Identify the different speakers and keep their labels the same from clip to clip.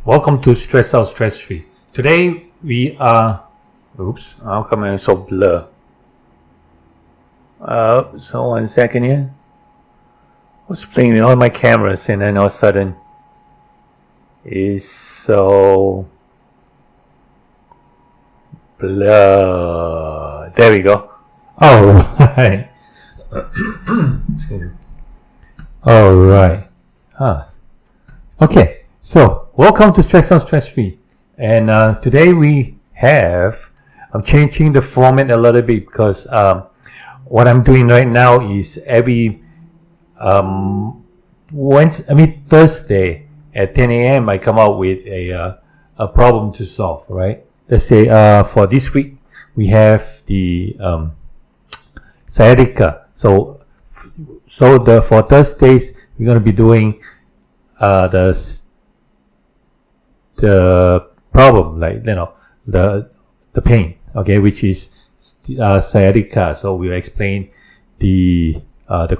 Speaker 1: Welcome to Stress Out Stress Free. Today we are, how come I'm so blur? So 1 second here. I was playing with all my cameras and then all of a sudden it's so blur. There we go. Alright. Alright. Okay. So, welcome to Stress Out Stress Free. And today I'm changing the format a little bit because what I'm doing right now is every Thursday at 10 a.m. I come out with a problem to solve, right? Let's say for this week we have the sciatica. So for Thursdays we're going to be doing the problem, like the pain, okay, which is sciatica. So we'll explain the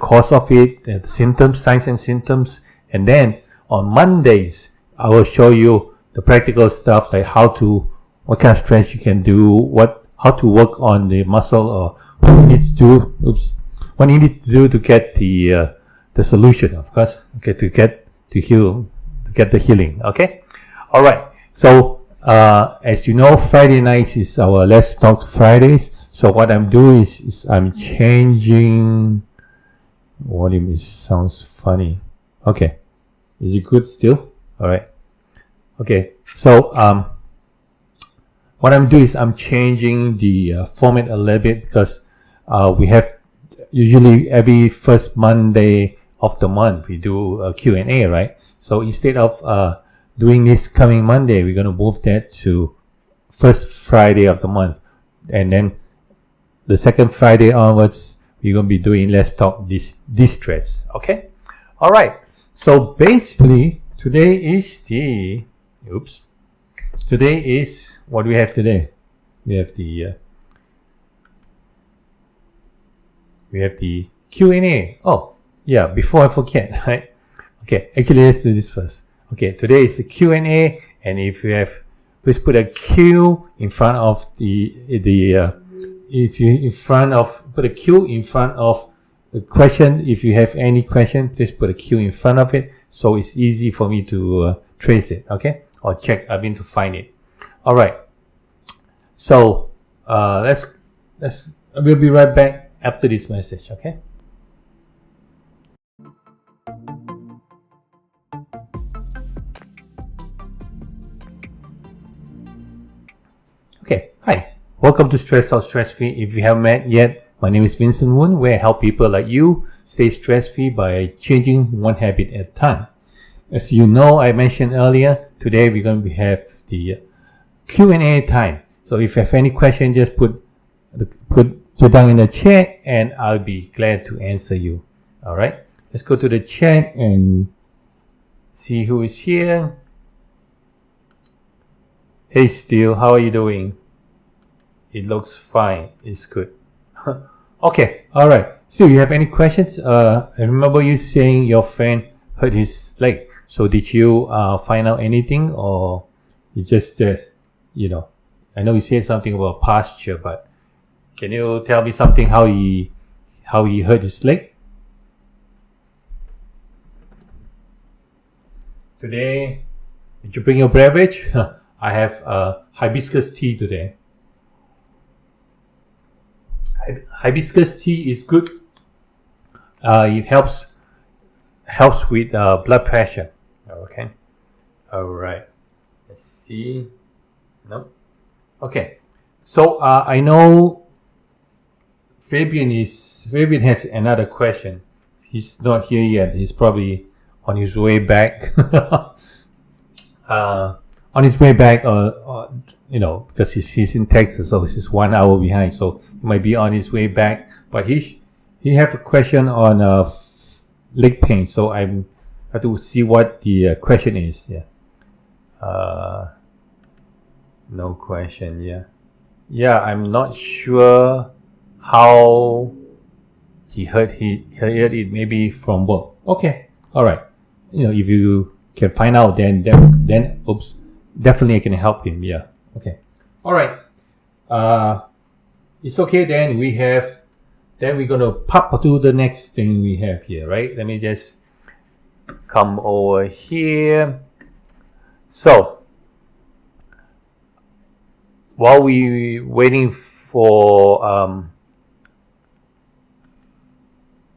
Speaker 1: cause of it, the symptoms, signs and symptoms, and then on Mondays I will show you the practical stuff, like what kind of stretch you can do, how to work on the muscle, or what you need to do. What you need to do to get the solution, of course, okay, to get the healing, okay. All right. So, as you know, Friday nights is our Let's Talk Fridays. So what I'm doing is I'm changing volume. It sounds funny. Okay. Is it good still? All right. Okay. So, what I'm doing is I'm changing the format a little bit because we have usually every first Monday of the month we do a Q&A, right? So instead of doing this coming Monday, we're going to move that to first Friday of the month. And then the second Friday onwards, we're going to be doing Let's Talk Distress. Okay? Alright. So basically, today is what do we have today? We have the Q&A. Oh, yeah, before I forget, right? Okay, actually let's do this first. Okay, today is the Q&A, and if you have, please put a Q in front of put a Q in front of the question. If you have any question, please put a Q in front of it, so it's easy for me to trace it, okay, or to find it. All right. So we'll be right back after this message, okay? Okay, hi. Welcome to Stress Out Stress Free. If you haven't met yet, my name is Vincent Woon, where I help people like you stay stress free by changing one habit at a time. As you know, I mentioned earlier, today we're going to have the Q&A time. So if you have any question, just put down in the chat and I'll be glad to answer you. All right, let's go to the chat and see who is here. Hey Steel, how are you doing? It looks fine. It's good. Okay, alright. Steel, you have any questions? I remember you saying your friend hurt his leg. So did you find out anything, or you just I know you said something about posture, but can you tell me something how he hurt his leg? Today, did you bring your beverage? I have hibiscus tea today. Hibiscus tea is good. It helps with blood pressure. Okay. All right. Let's see. No. Okay. So I know Fabian has another question. He's not here yet. He's probably on his way back. On his way back, because he's in Texas, so he's 1 hour behind, so he might be on his way back. But he have a question on leg pain, so I have to see what the question is. Yeah. No question. Yeah. I'm not sure how he heard it, maybe from work. Okay. All right. If you can find out, then oops, definitely I can help him. Yeah. Okay. All right. It's okay. Then we're gonna pop to the next thing we have here, right? Let me just come over here. So while we waiting for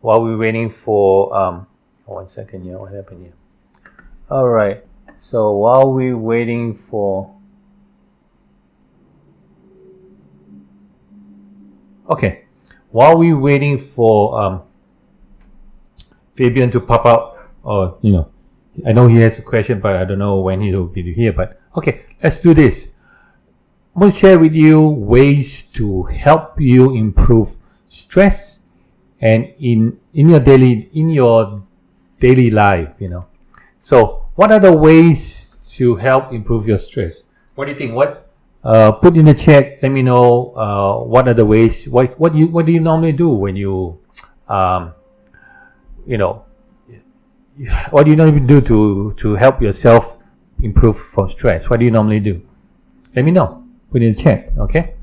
Speaker 1: 1 second here, what happened here? All right. So while we're waiting for, okay, while we're waiting for Fabian to pop up, or I know he has a question, but I don't know when he will be here. But okay, let's do this. I'm going to share with you ways to help you improve stress and in your daily life. So what are the ways to help improve your stress? What do you think? Put in the chat. Let me know what are the ways. What do you normally do when you what do you normally do to help yourself improve from stress? What do you normally do? Let me know. Put in the chat. Okay.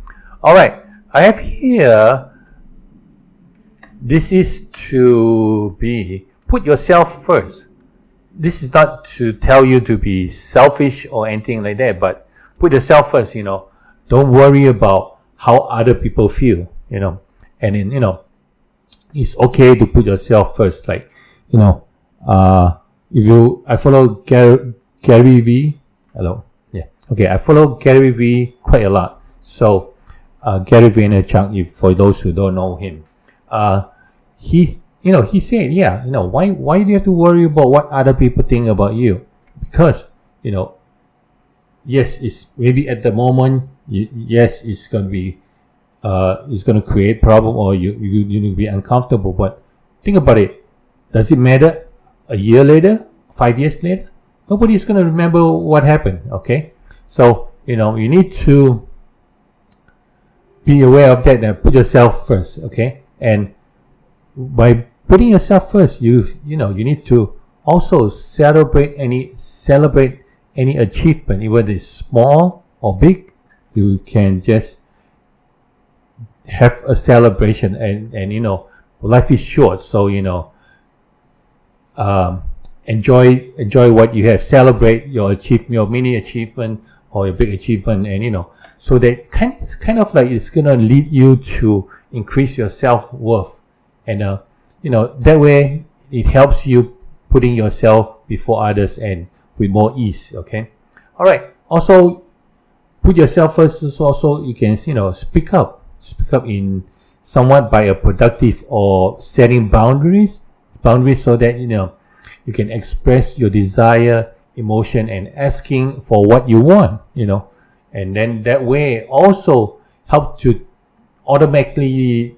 Speaker 1: All right. I have here. This is to be put yourself first. This is not to tell you to be selfish or anything like that, but put yourself first. Don't worry about how other people feel. And then it's okay to put yourself first. Like I follow Gary V. Hello. Yeah. Okay. I follow Gary V quite a lot. So Gary Vaynerchuk, for those who don't know him, he said, why do you have to worry about what other people think about you? Because yes, it's maybe at the moment, yes, it's gonna be it's gonna create problem, or you need to be uncomfortable. But think about it. Does it matter a year later, 5 years later? Nobody is gonna remember what happened. Okay, so you need to be aware of that and put yourself first. Okay, and by putting yourself first, you need to also celebrate any achievement, whether it's small or big. You can just have a celebration, and life is short, so enjoy what you have. Celebrate your achievement, your mini achievement or your big achievement, and so that kind of like it's gonna lead you to increase your self-worth. And that way it helps you putting yourself before others and with more ease. Okay. All right. Also, put yourself first. Also, you can speak up in somewhat by a productive or setting boundaries so that you can express your desire, emotion, and asking for what you want. And then that way also help to automatically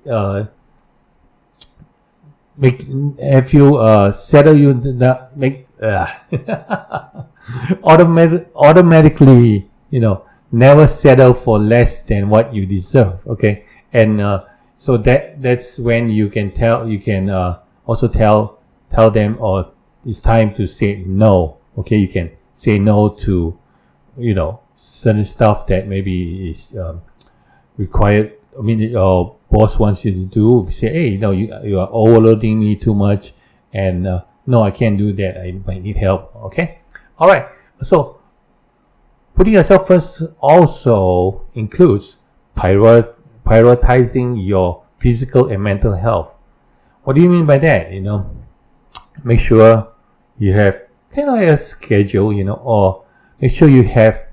Speaker 1: automatically never settle for less than what you deserve. Okay, and so that's when you can also tell them, or it's time to say no. Okay, you can say no to certain stuff that maybe is required. I mean, your boss wants you to do. Say, hey, you are overloading me too much, and no, I can't do that. I might need help. Okay, all right. So putting yourself first also includes prioritizing your physical and mental health. What do you mean by that? Make sure you have kind of like a schedule, or make sure you have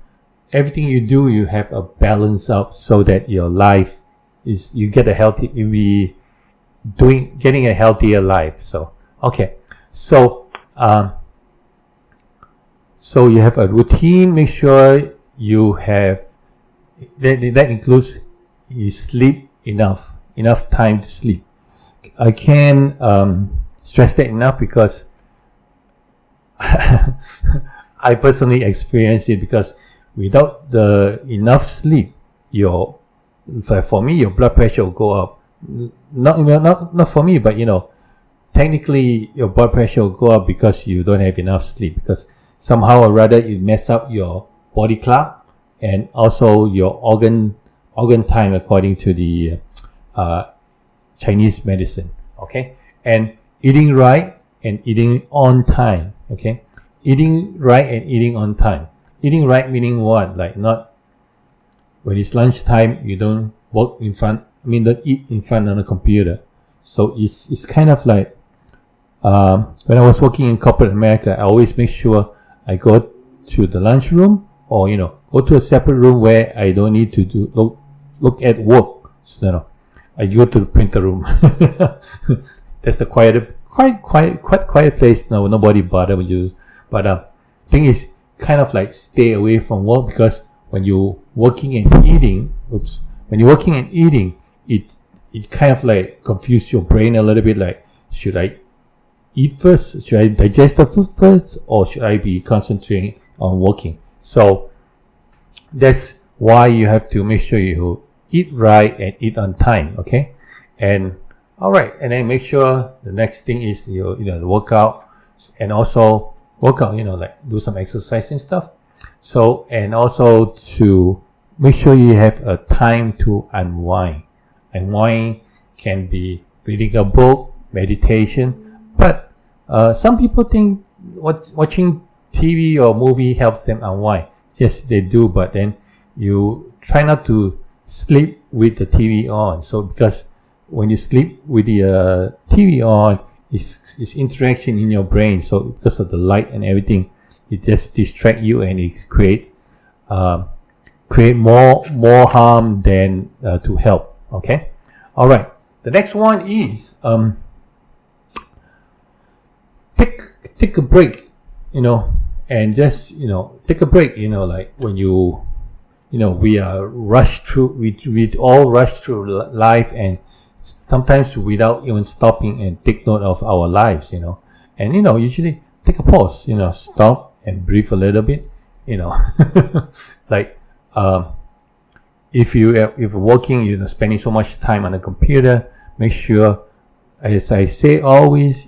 Speaker 1: everything you do. You have a balance up so that your life is getting a healthier life. So okay, so so you have a routine. Make sure you have that includes you sleep enough time to sleep. I can't stress that enough, because I personally experienced it, because without the enough sleep, for me, your blood pressure will go up. Not for me, but technically your blood pressure will go up because you don't have enough sleep. Because somehow or rather it mess up your body clock and also your organ time according to the Chinese medicine. Okay, and eating right and eating on time. Okay, eating right and eating on time. Eating right meaning what? Like not when it's lunchtime, you don't don't eat in front of the computer. So it's kind of like when I was working in corporate America, I always make sure I go to the lunchroom or go to a separate room where I don't need to look at work. So I go to the printer room. That's the quite quiet place. No, nobody bother with you. But thing is, kind of like stay away from work, because when you're working and eating, it kind of like confuse your brain a little bit. Like, should I eat first? Should I digest the food first, or should I be concentrating on working? So that's why you have to make sure you eat right and eat on time. Okay, and all right, and then make sure the next thing is the workout, and also workout, like do some exercise and stuff. So, and also to make sure you have a time to unwind. Unwind can be reading a book, meditation, but some people think watching TV or movie helps them unwind. Yes, they do, but then you try not to sleep with the TV on. So because when you sleep with the TV on, it's interaction in your brain. So because of the light and everything, it just distract you, and it create more harm than to help. Okay, all right. The next one is take a break, and just take a break. Like when we are rushed through, we all rush through life, and sometimes without even stopping and take note of our lives, and usually take a pause, stop and breathe a little bit, like if you're working, spending so much time on the computer, make sure, as I say always,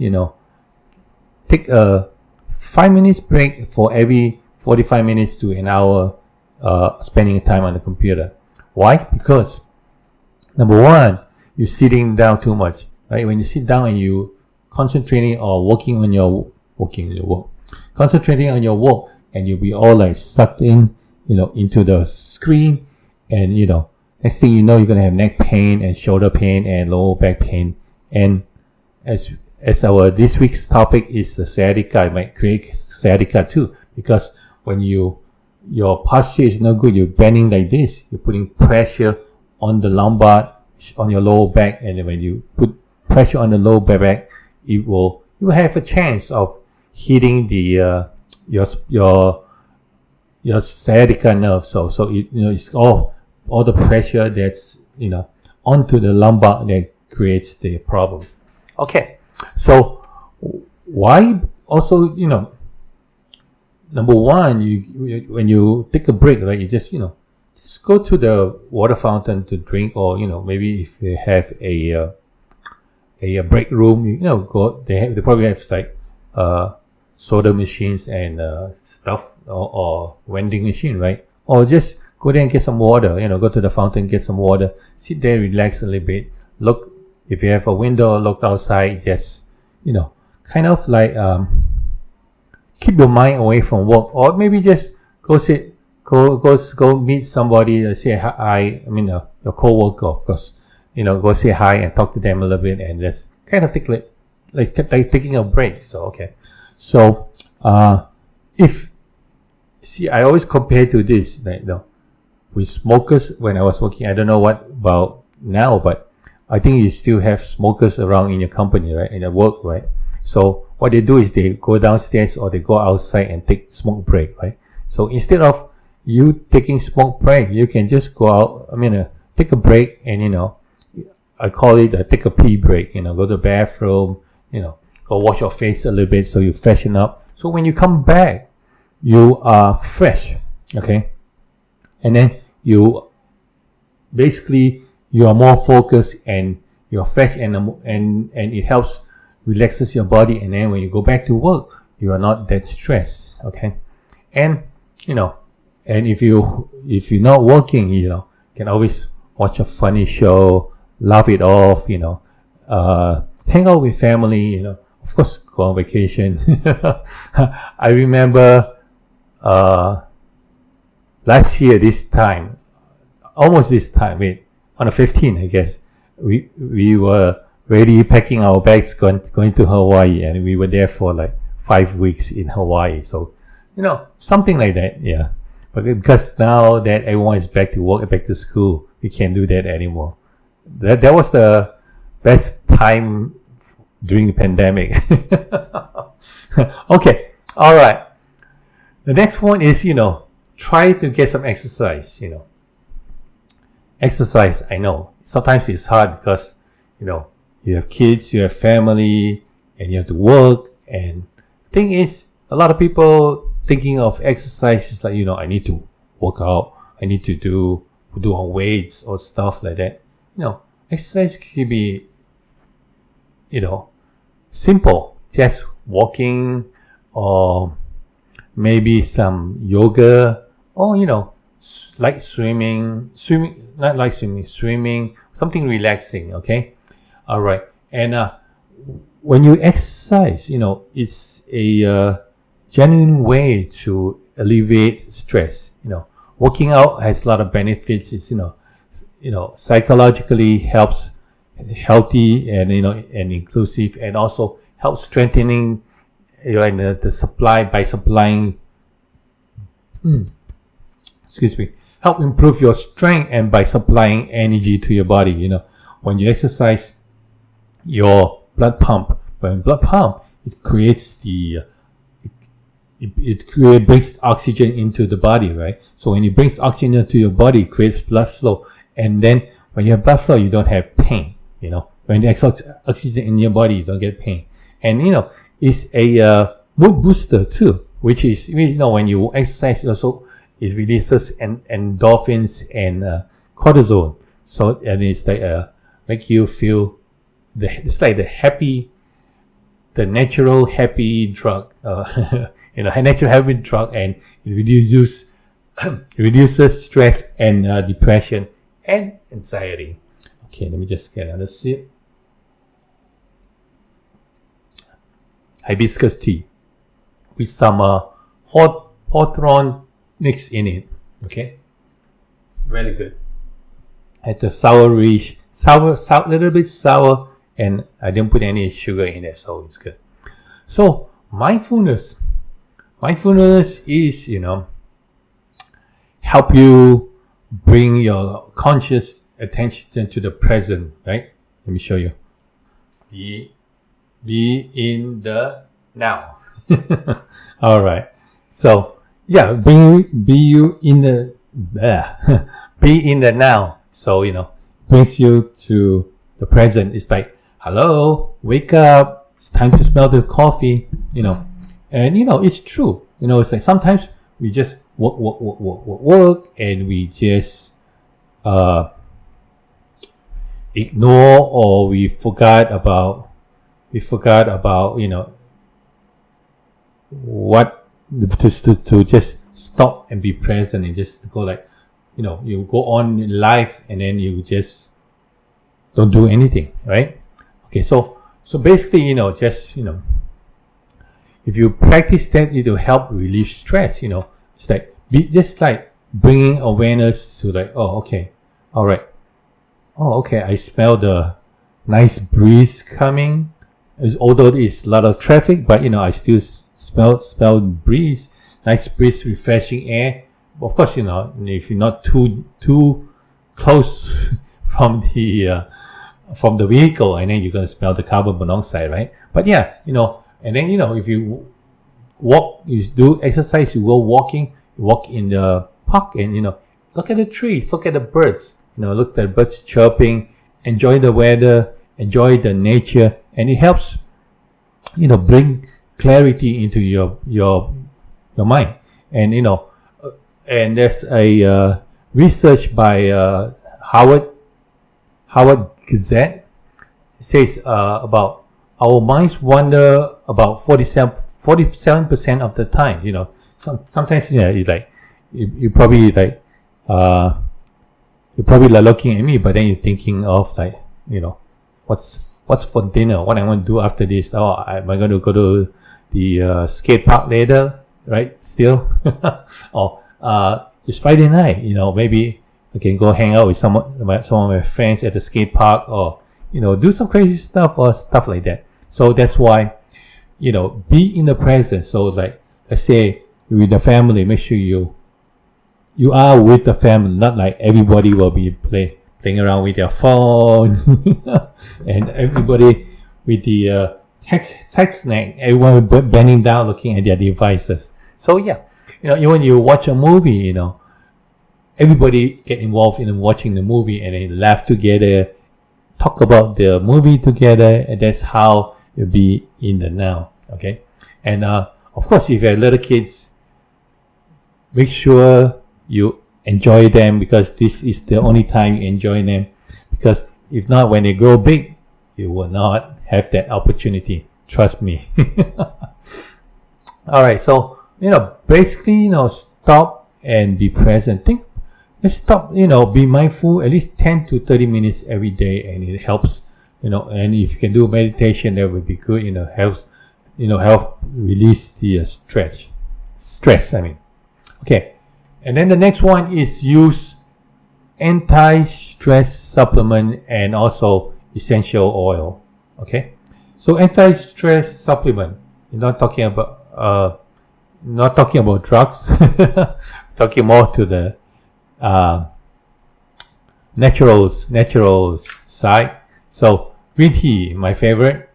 Speaker 1: take a 5 minutes break for every 45 minutes to an hour spending time on the computer. Why? Because number one, you're sitting down too much, right? When you sit down and you concentrating or concentrating on your work, and you'll be all like sucked in, into the screen, and next thing you know, you're gonna have neck pain and shoulder pain and lower back pain. And as our this week's topic is the sciatica, it might create sciatica too, because when your posture is not good, you're bending like this, you're putting pressure on the lumbar, on your lower back, and then when you put pressure on the lower back, you will have a chance of hitting the your sciatica nerve. So it's all the pressure that's onto the lumbar that creates the problem. Okay, so why also number one, when you take a break, right, you just go to the water fountain to drink, or maybe if you have a break room, go. They probably have like soda machines and stuff, or vending machine, right? Or just go there and get some water. Go to the fountain, get some water, sit there, relax a little bit. Look, if you have a window, look outside. Just kind of like keep your mind away from work, or maybe just go meet somebody, say hi. I mean, your coworker, of course. Go say hi and talk to them a little bit, and just kind of take like taking a break. So okay, so I always compare to this, with smokers. When I was working, I don't know what about now, but I think you still have smokers around in your company, right? In your work, right? So what they do is they go downstairs or they go outside and take smoke break, right? So instead of you taking smoke break, you can just go out. Take a break, and I call it take a pee break. Go to the bathroom. Go wash your face a little bit so you freshen up. So when you come back, you are fresh, okay? And then you are more focused, and you're fresh, and it helps relaxes your body. And then when you go back to work, you are not that stressed, okay? And, and if you're not working, you can always watch a funny show, laugh it off, hang out with family, of course, go on vacation. I remember, last year, almost this time, on the 15th, I guess, we were ready packing our bags going to Hawaii, and we were there for like 5 weeks in Hawaii. So, something like that, yeah. But because now that everyone is back to work, back to school, we can't do that anymore. That was the best time during the pandemic. Okay, all right. The next one is, try to get some exercise, Exercise, I know. Sometimes it's hard because, you have kids, you have family, and you have to work. And the thing is, a lot of people thinking of exercise is like, I need to work out, I need to do on weights or stuff like that. Exercise can be, simple, just walking or maybe some yoga or, like swimming, something relaxing, okay? All right. And when you exercise, it's a genuine way to alleviate stress. Working out has a lot of benefits. It's, psychologically helps healthy and, and inclusive, and also helps strengthening the supply by supplying, help improve your strength and by supplying energy to your body. When you exercise, your blood pump. When blood pump, it creates it brings oxygen into the body, right? So when it brings oxygen into your body, it creates blood flow. And then when you have blood flow, you don't have pain, When you exert oxygen in your body, you don't get pain. And, it's a mood booster too, which is, when you exercise, it releases endorphins and cortisol. So, and it's like, make you feel it's like the natural happy drug, natural happy drug, and it reduces stress and depression and anxiety. Okay, let me just get another sip. Hibiscus tea with some hawthorn mix in it. Okay, very good. At the sourish, little bit sour, and I didn't put any sugar in it, so it's good. So mindfulness is, help you bring your conscious attention to the present, right? Let me show you. Be in the now. All right. So yeah, be in the now. So brings you to the present. It's like, hello, wake up. It's time to smell the coffee. And it's true. It's like sometimes we just work, and we just ignore, or we forgot about what to just stop and be present and just go like, you go on in life, and then you just don't do anything, right? Okay, so basically, if you practice that, it will help relieve stress. It's like just like bringing awareness to like, oh, okay, all right, oh, okay, I smell the nice breeze coming. Although it's a lot of traffic, but I still smell breeze, nice breeze, refreshing air. Of course, if you're not too close from the vehicle, and then you're gonna smell the carbon monoxide, right? But yeah, and then if you walk, you do exercise, you go walking, you walk in the park, and look at the trees, look at the birds, look at the birds chirping, enjoy the weather, enjoy the nature, and it helps, bring clarity into your mind. And and there's a research by Harvard Gazette. It says about our minds wander about 47% of the time. sometimes, yeah, it's like, you probably like, you're probably like looking at me, but then you're thinking of like, what's for dinner? What I want to do after this? Oh, am I going to go to the skate park later? Right? Still, or it's Friday night. Maybe I can go hang out with some of my friends at the skate park, or do some crazy stuff or stuff like that. So that's why, be in the present. So like, let's say with the family, make sure you are with the family, not like everybody will be playing around with their phone and everybody with the text snack, everyone bending down looking at their devices. So yeah, when you watch a movie, everybody get involved in watching the movie and they laugh together, talk about the movie together, and that's how you'll be in the now. Okay, and of course, if you have little kids, make sure you enjoy them, because this is the only time you enjoy them, because if not, when they grow big, you will not have that opportunity, trust me. All right, so basically, stop and be present. Let's stop, be mindful at least 10 to 30 minutes every day, and it helps, and if you can do meditation, that would be good. Help release the stress. Okay. And then the next one is use anti-stress supplement and also essential oil. Okay, so anti-stress supplement. You're not talking about drugs. Talking more to the natural side. So green tea, my favorite,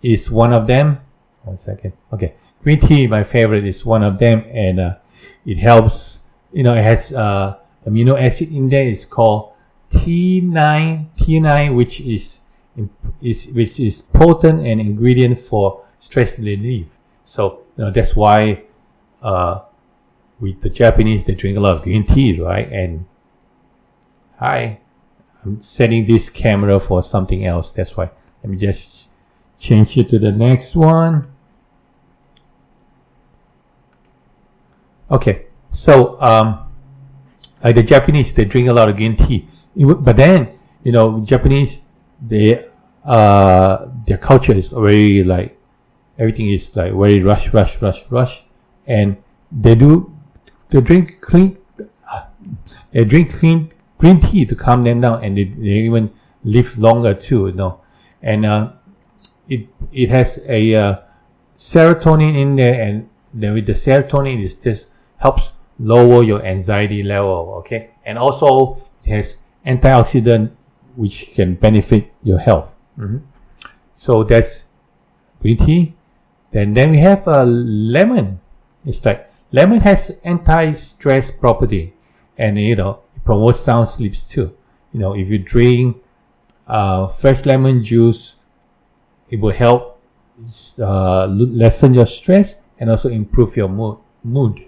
Speaker 1: is one of them. 1 second. Okay, green tea, my favorite, is one of them, and it helps. It has amino acid in there. It's called T9, which is potent and ingredient for stress relief. So that's why with the Japanese, they drink a lot of green tea, right? And I'm setting this camera for something else. That's why. Let me just change it to the next one. Okay. So, like the Japanese, they drink a lot of green tea. But then, Japanese, their culture is very like, everything is like very rush. And they drink green tea to calm them down, and they even live longer too, And it has a serotonin in there, and then with the serotonin, it just helps lower your anxiety level, okay? And also, it has antioxidant, which can benefit your health. So that's green tea. Then we have lemon. It's like, lemon has anti-stress property, and it promotes sound sleeps too. If you drink fresh lemon juice, it will help lessen your stress and also improve your mood.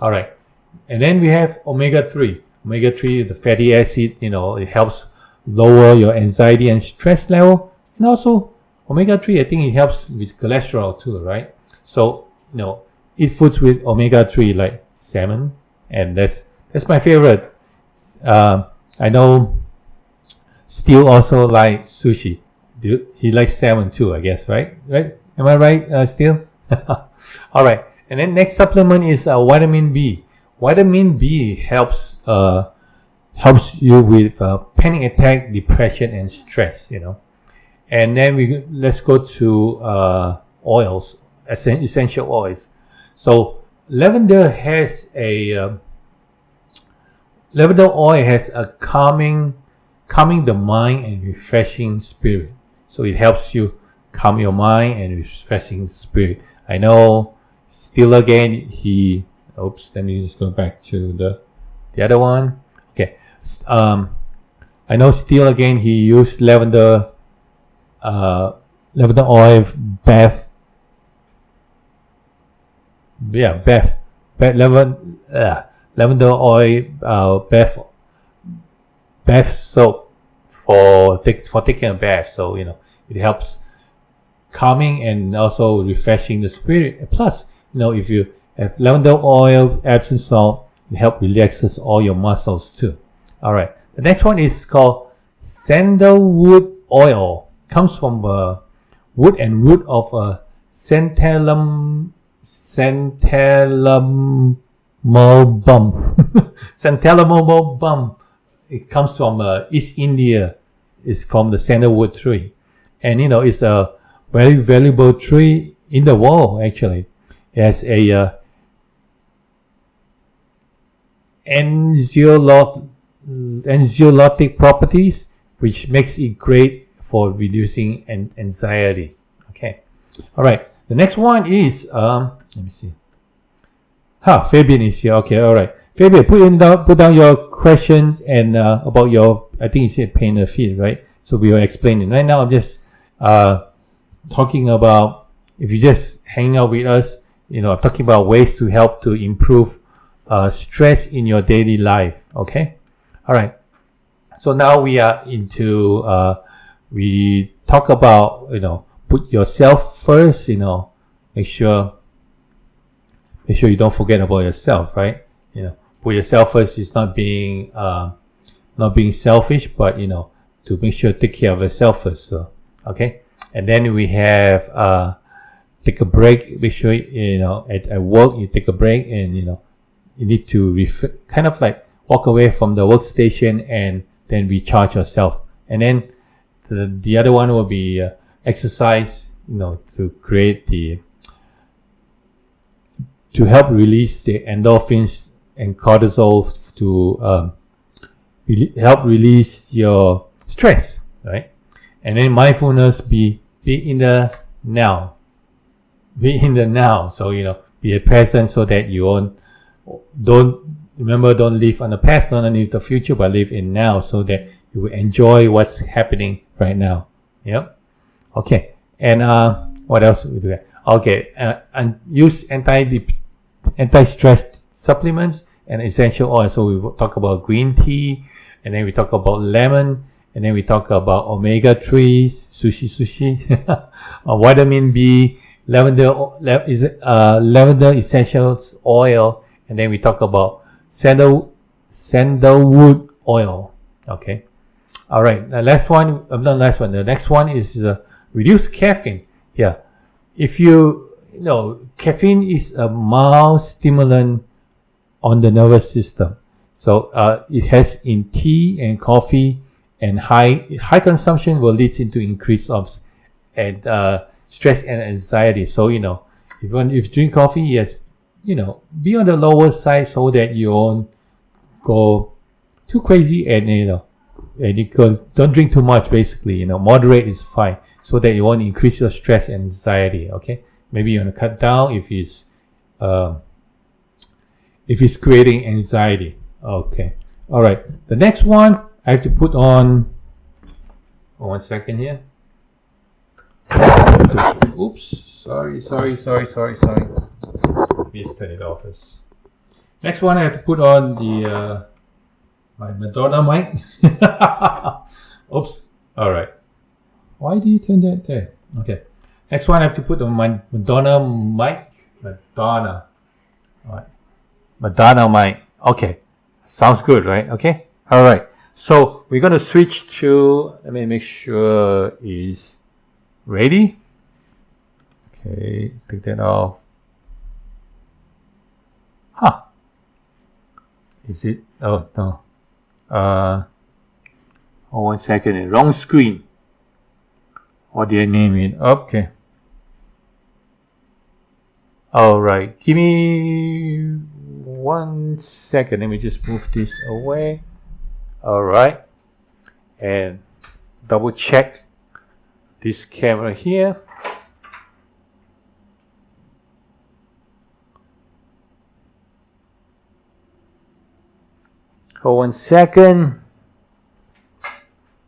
Speaker 1: All right, and then we have omega-3. Omega-3, the fatty acid, it helps lower your anxiety and stress level. And also, omega-3, I think it helps with cholesterol too, right? So, eat foods with omega-3 like salmon, and that's my favorite. I know Steel also like sushi. He likes salmon too, I guess, right? Right? Am I right, Steel? All right. And then next supplement is vitamin B. Vitamin B helps you with panic attack, depression, and stress. And then let's go to oils, essential oils. So lavender oil has a calming the mind and refreshing spirit. So it helps you calm your mind and refreshing spirit. I know Still again, let me just go back to the other one. Okay. I know Still again, he used lavender oil bath. Yeah, lavender oil bath soap for taking a bath. So it helps calming and also refreshing the spirit. Plus, if you Have lavender oil, Epsom salt. It helps relaxes all your muscles too. All right. The next one is called Sandalwood Oil. Comes from wood and root of Santalum Santalum. It comes from East India. It's from the sandalwood tree, and it's a very valuable tree in the world. Actually, it has a anxiolytic properties, which makes it great for reducing anxiety. Okay, all right. The next one is let me see. Fabian is here. Okay, all right. Fabian, put down your questions and about your, I think you said pain or fear, right? So we will explain it. Right now, I'm just talking about, if you just hang out with us, I'm talking about ways to help to improve stress in your daily life. Okay, all right. So now we are into we talk about put yourself first. Make sure you don't forget about yourself, right? Put yourself first is not being selfish, but to make sure take care of yourself first. So okay, and then we have take a break. Make sure at work you take a break, and you need to kind of like walk away from the workstation and then recharge yourself. And then the other one will be exercise. To create to help release the endorphins and cortisol to help release your stress, right? And then mindfulness, be in the now. Be in the now. So, be present so that you don't live on the past, don't live the future, but live in now so that you will enjoy what's happening right now. Yep. Okay. And what else we do? Okay. And use anti-stress supplements and essential oil. So we talk about green tea, and then we talk about lemon, and then we talk about omega-3, sushi, vitamin B, lavender essential oil, and then we talk about sandalwood oil. Okay. All right. The next one. The next one is reduce caffeine. Yeah. If caffeine is a mild stimulant on the nervous system. So it has in tea and coffee, and high consumption will lead into increase of stress and anxiety. So if you drink coffee, yes, be on the lower side so that you won't go too crazy, and don't drink too much. Basically, moderate is fine so that you won't increase your stress and anxiety. Okay. Maybe you want to cut down if it's creating anxiety. Okay. All right. The next one I have to put on. 1 second here. Oops. Sorry. Please turn it off. Next one I have to put on the my Madonna mic. Oops. All right. Why do you turn that there? Okay. Next one, I have to put on my Madonna mic. Madonna. All right. Madonna mic. Okay. Sounds good, right? Okay. All right. So we're going to switch to, let me make sure it's ready. Okay. Take that off. Is it? Oh, no. 1 second. Wrong screen. What do I name it? Okay. All right. Give me 1 second. Let me just move this away. All right. And double check this camera here. Hold 1 second.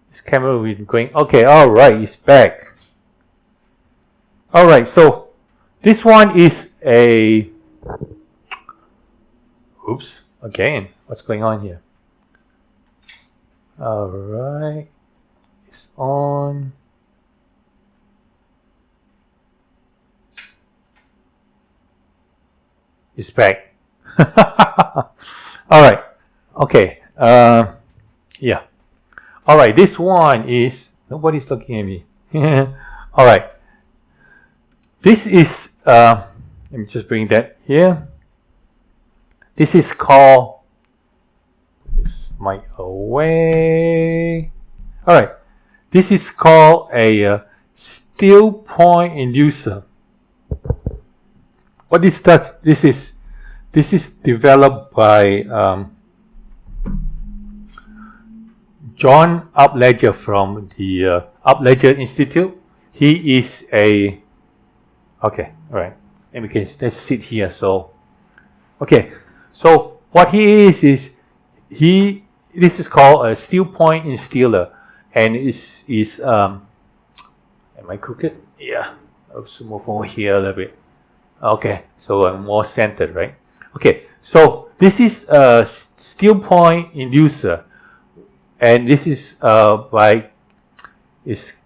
Speaker 1: This camera will be going. Okay, all right, it's back. All right, so this one is a. Oops, again, what's going on here? All right, it's on. is back. All right. Okay. Yeah. All right. This one is, nobody's looking at me. All right. This is, let me just bring that here. This is called, this mic away. All right. This is called a still point inducer. What this does, this is developed by John Upledger from the Upledger Institute. He is a, okay, all right. Let's sit here. So, okay. So what he is this is called a still point instiller, and is am I crooked? Yeah. I'll move over here a little bit. Okay, so I'm more centered, right? Okay, so this is a still point inducer, and this is is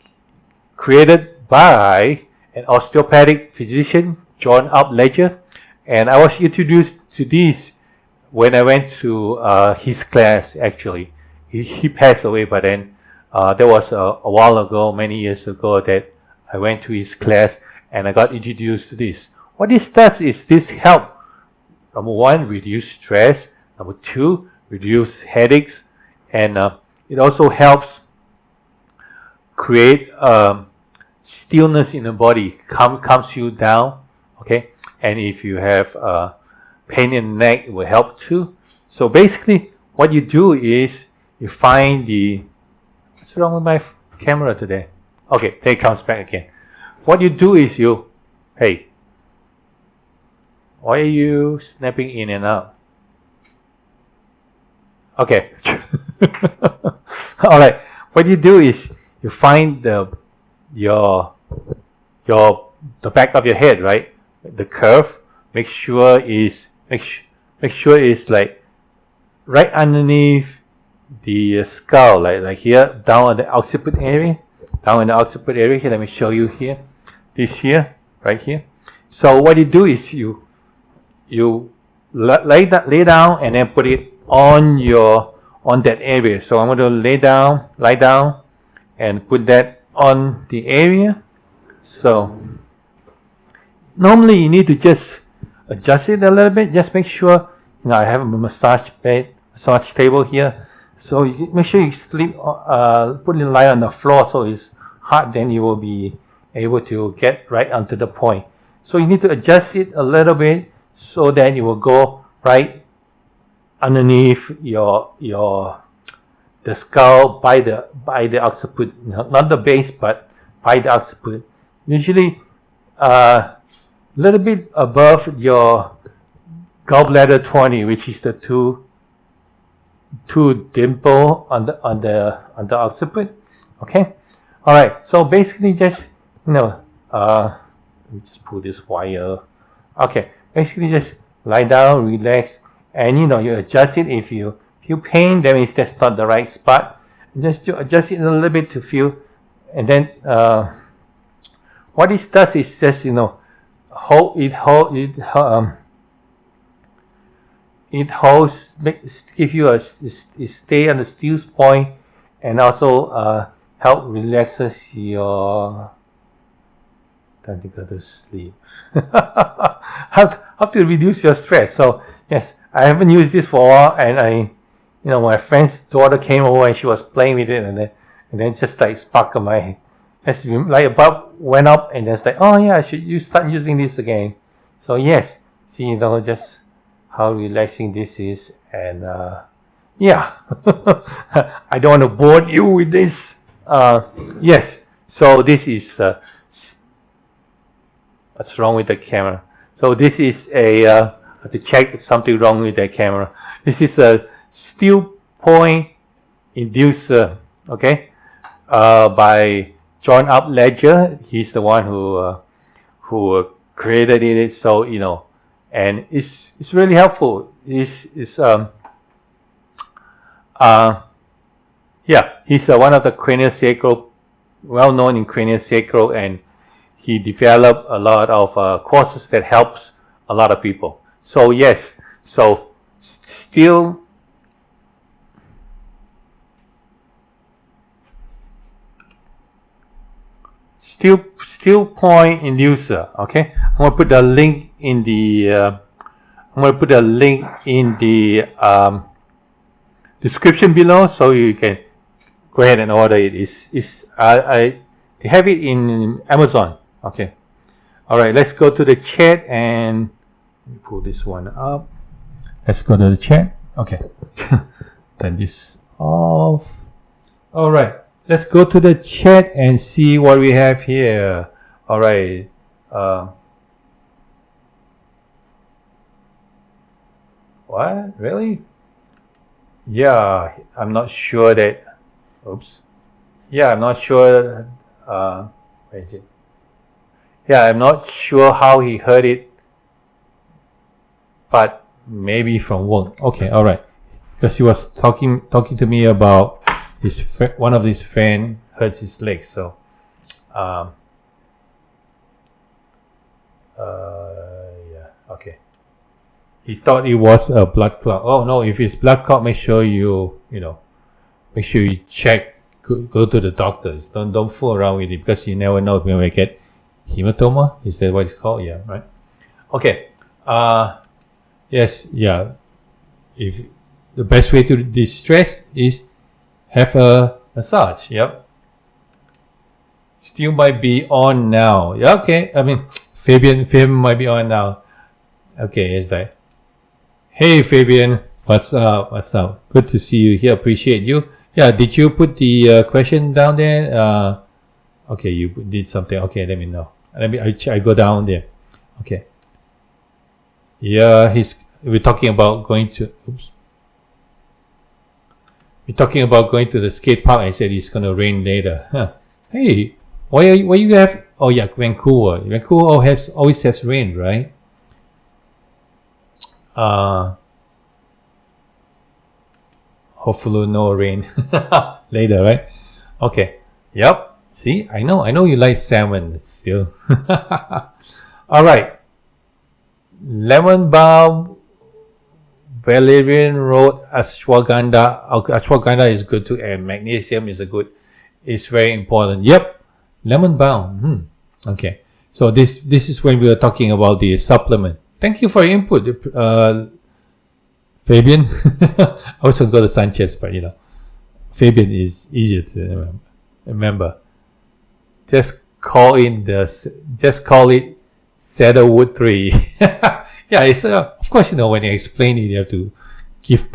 Speaker 1: created by an osteopathic physician, John Upledger, and I was introduced to this when I went to his class. Actually, he passed away, but then that was a while ago, many years ago, that I went to his class and I got introduced to this. What this does is this help, number one, reduce stress, number two, reduce headaches, and it also helps create stillness in the body, calms you down, okay? And if you have pain in the neck, it will help too. So basically, what you do is you find the, what's wrong with my camera today? Okay, there it comes back again. What you do is hey, why are you snapping in and out? Okay. All right. What you do is you find the back of your head, right? The curve. Make sure is like right underneath the skull, like here, down in the occiput area. Down in the occiput area here. Let me show you here. This here, right here. So what you do is you lay down and then put it on that area. So I'm going to lie down and put that on the area. So normally you need to just adjust it a little bit. Just make sure, I have a massage table here. So you make sure you sleep, put it lie on the floor so it's hard, then you will be able to get right onto the point. So you need to adjust it a little bit so that it will go right underneath the skull by the occiput, not the base, but by the occiput. Usually a little bit above your gallbladder 20, which is the two dimple on the occiput. Okay. All right. So basically, just let me just pull this wire. Okay. Basically, just lie down, relax, and you adjust it. If you feel pain, that means that's not the right spot. Just to adjust it a little bit to feel, and then what it does is just it holds, give you a stay on the still point, and also help relaxes your. Time to go to sleep. How to reduce your stress. So yes, I haven't used this for a while, and my friend's daughter came over and she was playing with it, and then just like spark on my, like a bulb went up, and then it's like, oh yeah, you start using this again. So yes, see, just how relaxing this is, and yeah, I don't want to bore you with this. Yes, so this is what's wrong with the camera. So this is I have to check if something wrong with the camera. This is a still point inducer, okay, by John Upledger. He's the one who created it. So and it's really helpful. It's yeah, he's one of the craniosacral, well known in craniosacral, and he developed a lot of courses that helps a lot of people. So yes, so still point inducer. Okay, I'm gonna put the link in the description below, so you can go ahead and order it. They have it in Amazon. Okay. All right. Let's go to the chat and let me pull this one up. Let's go to the chat. Okay. Turn this off. All right. Let's go to the chat and see what we have here. All right. What? Really? Yeah, I'm not sure that. Oops. Yeah, I'm not sure. Where is it? Yeah, I'm not sure how he heard it, but maybe from work. Okay, all right. Because he was talking to me about one of his friend hurt his leg. So, yeah. Okay. He thought it was a blood clot. Oh no! If it's blood clot, make sure you check. Go to the doctor. Don't fool around with it, because you never know when we get hematoma. Is that what it's called? Yeah, right. Okay. Yes. Yeah. If the best way to distress is have a massage. Yep. Still might be on now. Yeah. Okay. I mean, Fabian might be on now. Okay. Is that? Hey Fabian, what's up? What's up? Good to see you here. Appreciate you. Yeah, did you put the question down there? Okay, you did something. Okay, let me know. I go down there. Okay. Yeah, we're talking about going to. Oops. We're talking about going to the skate park. I said it's gonna rain later. Huh. Hey, why you have? Oh yeah, Vancouver. Vancouver always has rain, right? Hopefully no rain later, right? Okay. Yep. See, I know you like salmon still. All right. Lemon balm, valerian root, ashwagandha. Ashwagandha is good too, and magnesium is it's very important. Yep. Lemon balm. Okay. So this is when we were talking about the supplement. Thank you for your input, Fabian. I also go to Sanchez, but Fabian is easier to remember. Just call it Sandalwood tree. Yeah, it's of course when you explain it, you have to give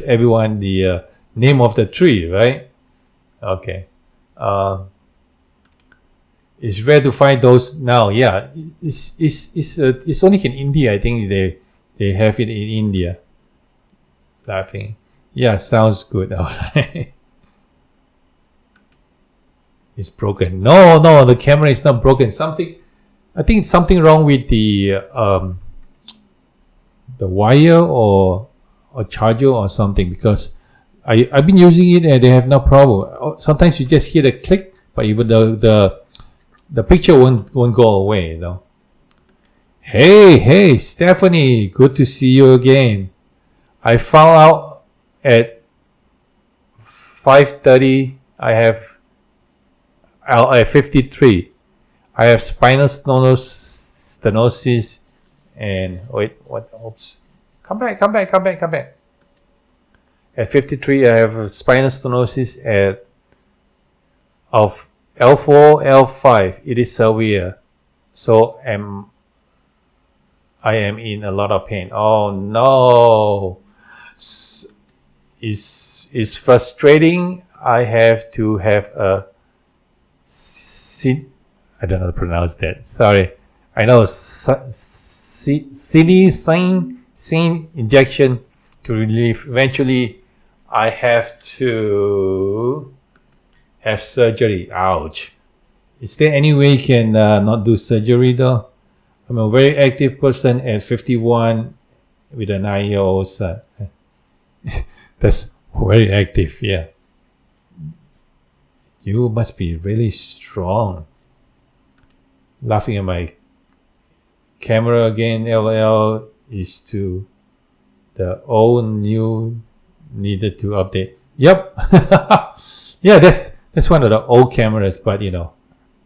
Speaker 1: everyone the name of the tree, right? Okay. It's rare to find those now. Yeah, it's only in India. I think they have it in India. Laughing. Yeah, sounds good. All right. It's broken. No, the camera is not broken. I think something wrong with the wire or charger or something, because I've been using it and they have no problem. Sometimes you just hear the click, but even the picture won't go away, Hey, Stephanie, good to see you again. I found out at 5:30 I have at 53. I have spinal stenosis and oops. Come back. At 53 I have spinal stenosis of L4 L5. It is severe. So I am in a lot of pain. Oh no. It's frustrating. I have to have a I don't know how to pronounce that. Sorry. I know sinicine injection to relieve. Eventually, I have to have surgery. Ouch. Is there any way you can not do surgery though? I'm a very active person at 51 with a 9-year-old son. That's very active, yeah. You must be really strong. Laughing at my camera again, LL is to the old new needed to update. Yep. Yeah, that's one of the old cameras, but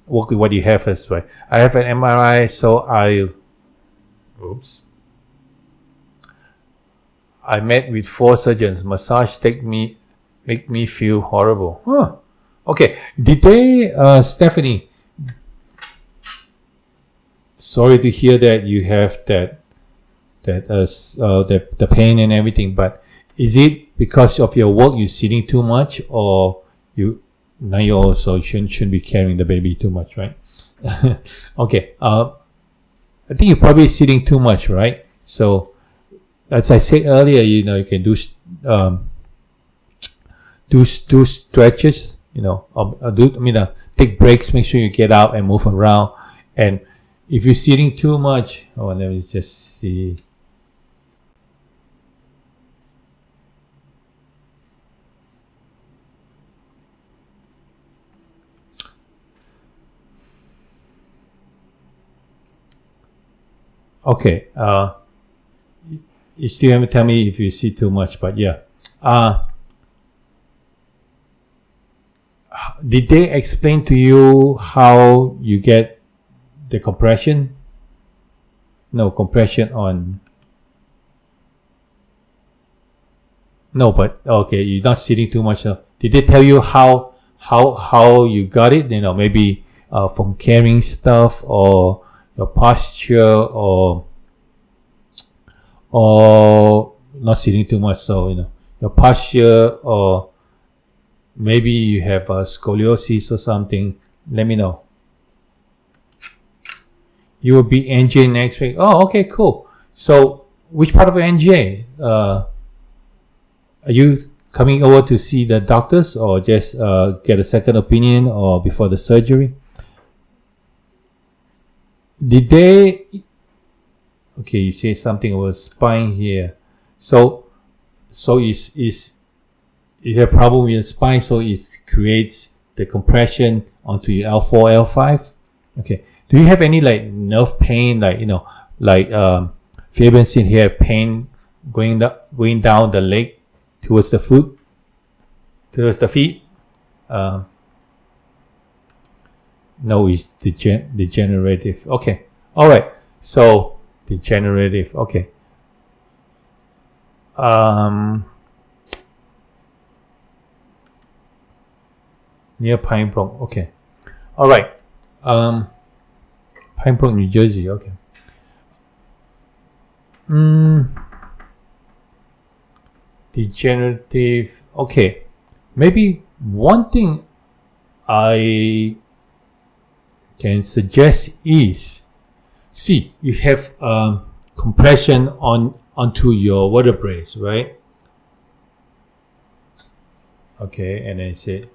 Speaker 1: work with what you have as well. I have an MRI, so I met with 4 surgeons. Massage make me feel horrible. Huh. Okay. Did they, Stephanie? Sorry to hear that you have the pain and everything. But is it because of your work you're sitting too much, or you also shouldn't be carrying the baby too much, right? Okay. I think you're probably sitting too much, right? So, as I said earlier, you can do stretches. Take breaks. Make sure you get out and move around. And if you're sitting too much, let me just see. Okay. You still haven't tell me if you see too much, but yeah. Did they explain to you how you get the compression? No, compression on. No, but okay, you're not sitting too much. Did they tell you how you got it? Maybe from carrying stuff, or your posture, or not sitting too much. So your posture, or maybe you have scoliosis or something. Let me know. You will be NJ next week. Oh, okay, cool. So, which part of NJ? Are you coming over to see the doctors, or just get a second opinion, or before the surgery? Did they? Okay, you say something about spine here. So is you have problem with your spine, so it creates the compression onto your L4, L5. Okay. Do you have any nerve pain, Fabian seen here, pain going down the leg towards the foot, towards the feet? No, it's degenerative. Okay. All right. So degenerative. Okay. Near Pine Brook. Okay. All right. Pine Brook, New Jersey. Okay. Degenerative. Okay. Maybe one thing I can suggest is, see, you have compression onto your vertebrae, right? Okay, and then say,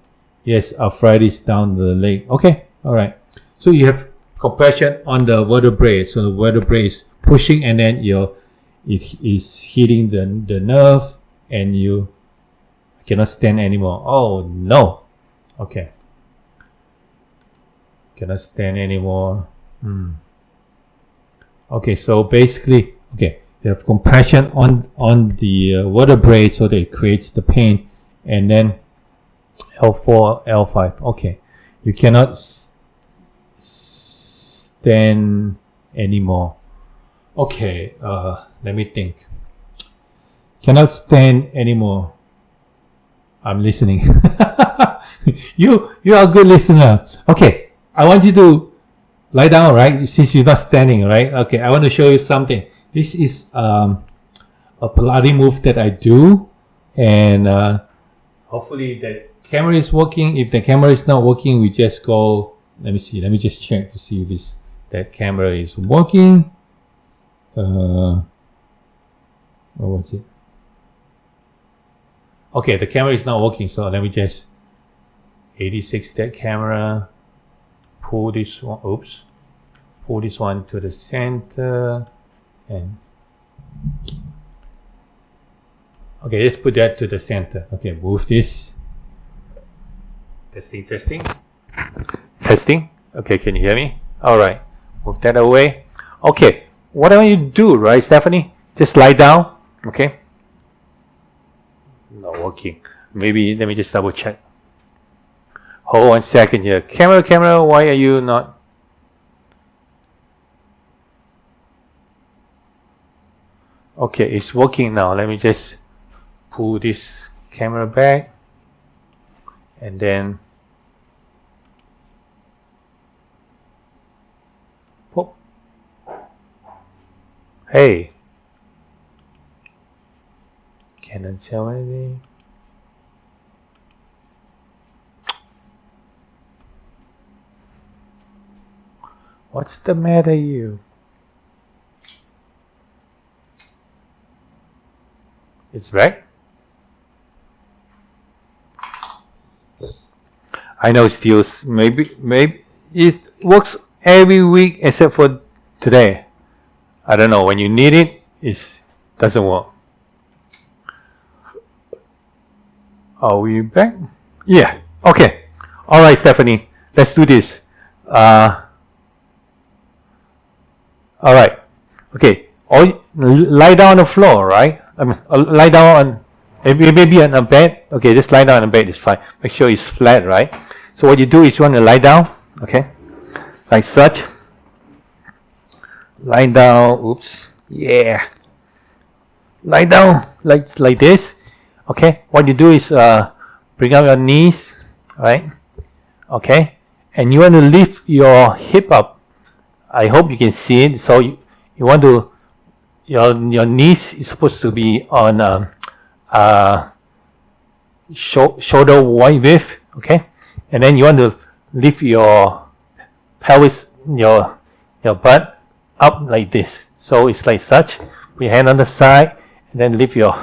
Speaker 1: yes, arthritis down the leg. Okay, all right. So you have compression on the vertebrae. So the vertebrae is pushing, and then it is hitting the nerve, and you cannot stand anymore. Oh no. Okay. Cannot stand anymore. Okay, so basically, okay, you have compression on the vertebrae, so that it creates the pain, and then L4, L5. Okay, you cannot stand anymore. Okay, let me think. Cannot stand anymore. I'm listening. You are a good listener. Okay, I want you to lie down, right? Since you're not standing, right? Okay, I want to show you something. This is a Pilates move that I do, and hopefully the camera is working. If the camera is not working, we just go. Let me see. Let me just check to see if that camera is working. What was it? Okay, the camera is not working, so let me just 86 that camera. Pull this one. Oops. Pull this one to the center, and okay, let's put that to the center. Okay, move this. Testing. Okay, can you hear me? All right, move that away. Okay, whatever you do, right, Stephanie? Just lie down, okay? Not working. Maybe let me just double check. Hold 1 second here. Camera, why are you not? Okay, it's working now. Let me just pull this camera back and then pop. Hey, can I tell anything? What's the matter, you? It's back. I know still maybe it works every week except for today. I don't know, when you need it, it doesn't work. Are we back? Yeah. Okay. All right, Stephanie. Let's do this. All right. Okay. Lie down on the floor, right? I mean, lie down on, maybe on a bed. Okay, just lie down on a bed is fine. Make sure it's flat, right? So what you do is you want to lie down, okay? Like such. Lie down, oops, yeah. Lie down like this, okay? What you do is bring up your knees, right? Okay? And you want to lift your hip up. I hope you can see it. So you want to, your knees is supposed to be on shoulder wide width, okay? And then you want to lift your pelvis, your butt up like this. So it's like such. Put your hand on the side and then lift your.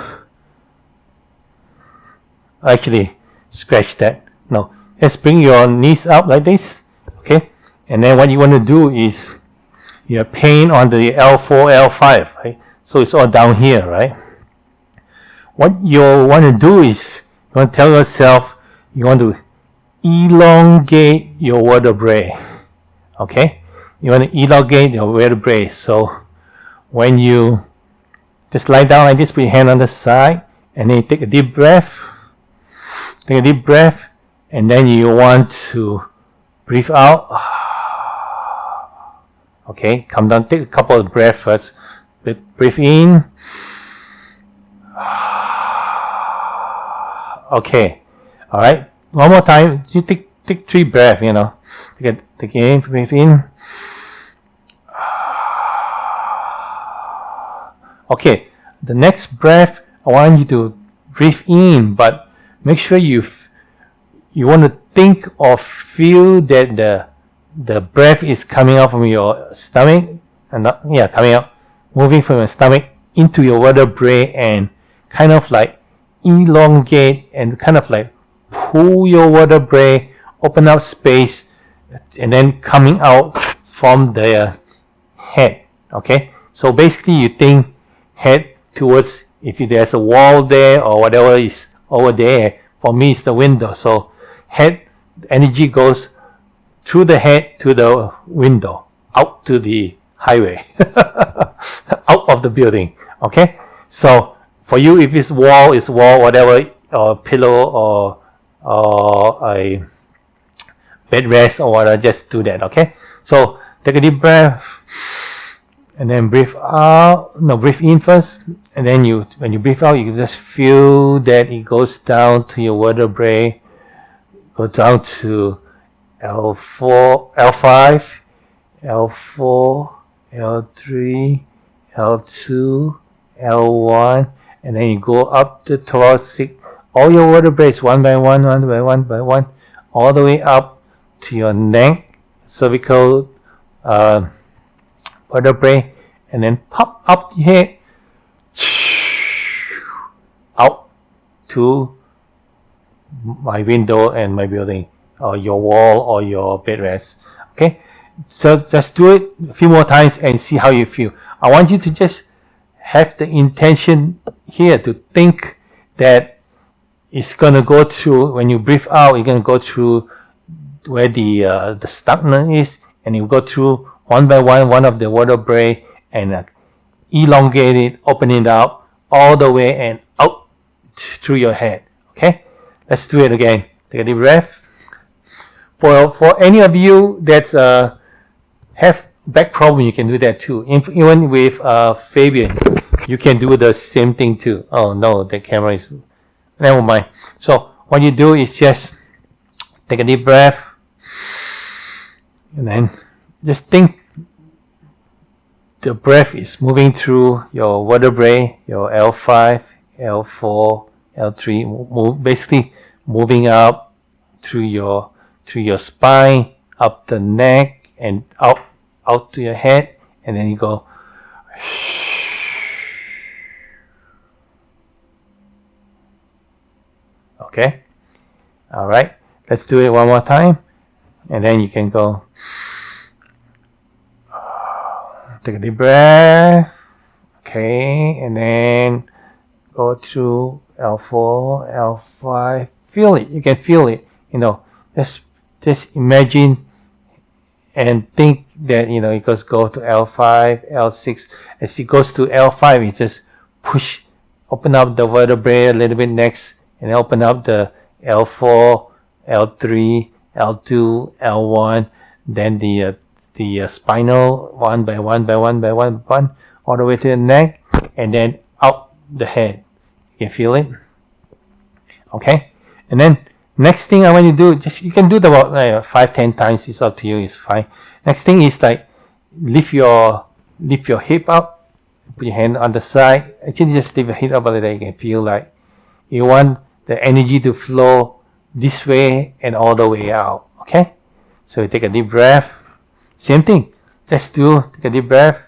Speaker 1: Actually, scratch that. No, just bring your knees up like this, okay? And then what you want to do is you have pain on the L4, L5, right? So it's all down here, right? What you want to do is you want to tell yourself you want to elongate your vertebrae, okay? You want to elongate your vertebrae. So when you just lie down like this, put your hand on the side, and then you take a deep breath. Take a deep breath, and then you want to breathe out. Okay, come down, take a couple of breaths first. Breathe in. Okay, all right. One more time. You take 3 breaths. You know, take in, breathe in. Okay, the next breath, I want you to breathe in, but make sure you want to think or feel that the breath is coming out from your stomach, and coming out, moving from your stomach into your vertebrae, and kind of like elongate and kind of like pull your vertebrae, open up space, and then coming out from the head. Okay, so basically you think head towards, if there's a wall there or whatever is over there. For me, it's the window. So head energy goes through the head to the window, out to the highway, out of the building. Okay, so for you, if it's wall, whatever, or pillow or a bed rest or whatever, just do that. Okay, so take a deep breath and then breathe out. No, breathe in first, and then when you breathe out, you can just feel that it goes down to your vertebrae, go down to L4, L5, L4, L3, L2, L1, and then you go up the thoracic, all your vertebrae one by one, all the way up to your neck, cervical vertebrae, and then pop up the head, out to my window and my building, or your wall or your bed rest. Okay, so just do it a few more times and see how you feel. I want you to just have the intention here to think that it's gonna go through, when you breathe out, you're gonna go through where the stagna is, and you go through one by one of the vertebrae, and elongate it, open it up all the way and out through your head. Okay, let's do it again. Take a deep breath. For any of you that have back problem, you can do that too. Even with Fabian, you can do the same thing too. Oh no, the camera is, never mind. So what you do is just take a deep breath, and then just think the breath is moving through your vertebrae, your L5, L4, L3, basically moving up through your spine, up the neck, and out to your head, and then you go. Okay, all right, let's do it one more time, and then you can go. Take a deep breath. Okay, and then go through L4, L5. Feel it. You can feel it. Just imagine and think that it goes go to L5, L6. As it goes to L5, it just open up the vertebrae a little bit next, and open up the L4, L3, L2, L1, then the spinal one by one, all the way to the neck, and then out the head. You can feel it? Okay? And then next thing I want you to do, you can do about 5-10 times. It's up to you. It's fine. Next thing is lift your hip up. Put your hand on the side. Actually, just lift your hip up a little. You can feel like you want the energy to flow this way and all the way out. Okay? So you take a deep breath. Same thing. Just take a deep breath.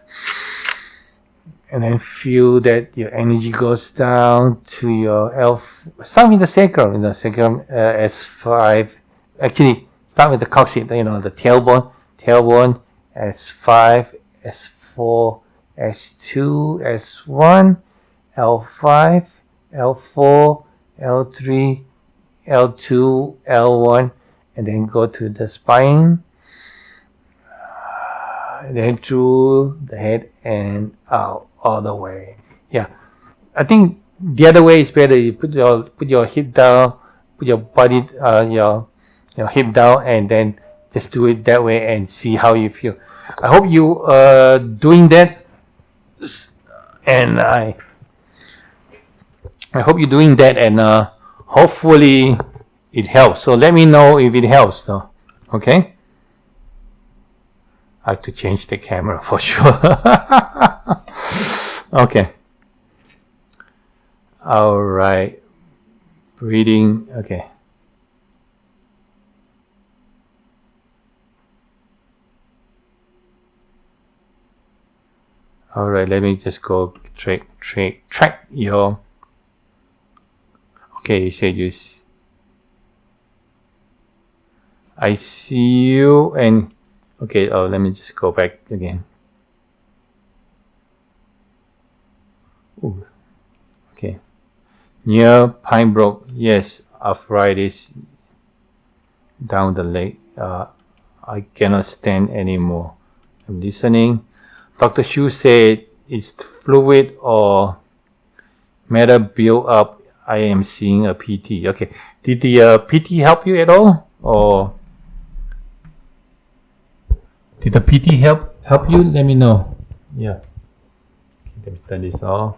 Speaker 1: And then feel that your energy goes down to your start with the sacrum, S5. Actually, start with the coccyx, the tailbone, S5, S4, S2, S1, L5, L4, L3, L2, L1, and then go to the spine, and then through the head and out all the way. Yeah, I think the other way is better. You put your hip down, put your body your hip down, and then just do it that way and see how you feel. I hope you are doing that, and I hope you're doing that, and hopefully it helps. So let me know if it helps, though. Okay. I have to change the camera for sure. Okay. All right. Breathing. Okay. All right. Let me just go track your. Okay. You said you. I see you and. Okay, let me just go back again. Ooh. Okay. Near Pinebrook, yes, arthritis down the leg. I cannot stand anymore. I'm listening. Dr. Shu said it's fluid or matter build up. I am seeing a PT. Okay. Did the PT help you at all? Or did the PT help you? Let me know. Yeah. Okay, let me turn this off.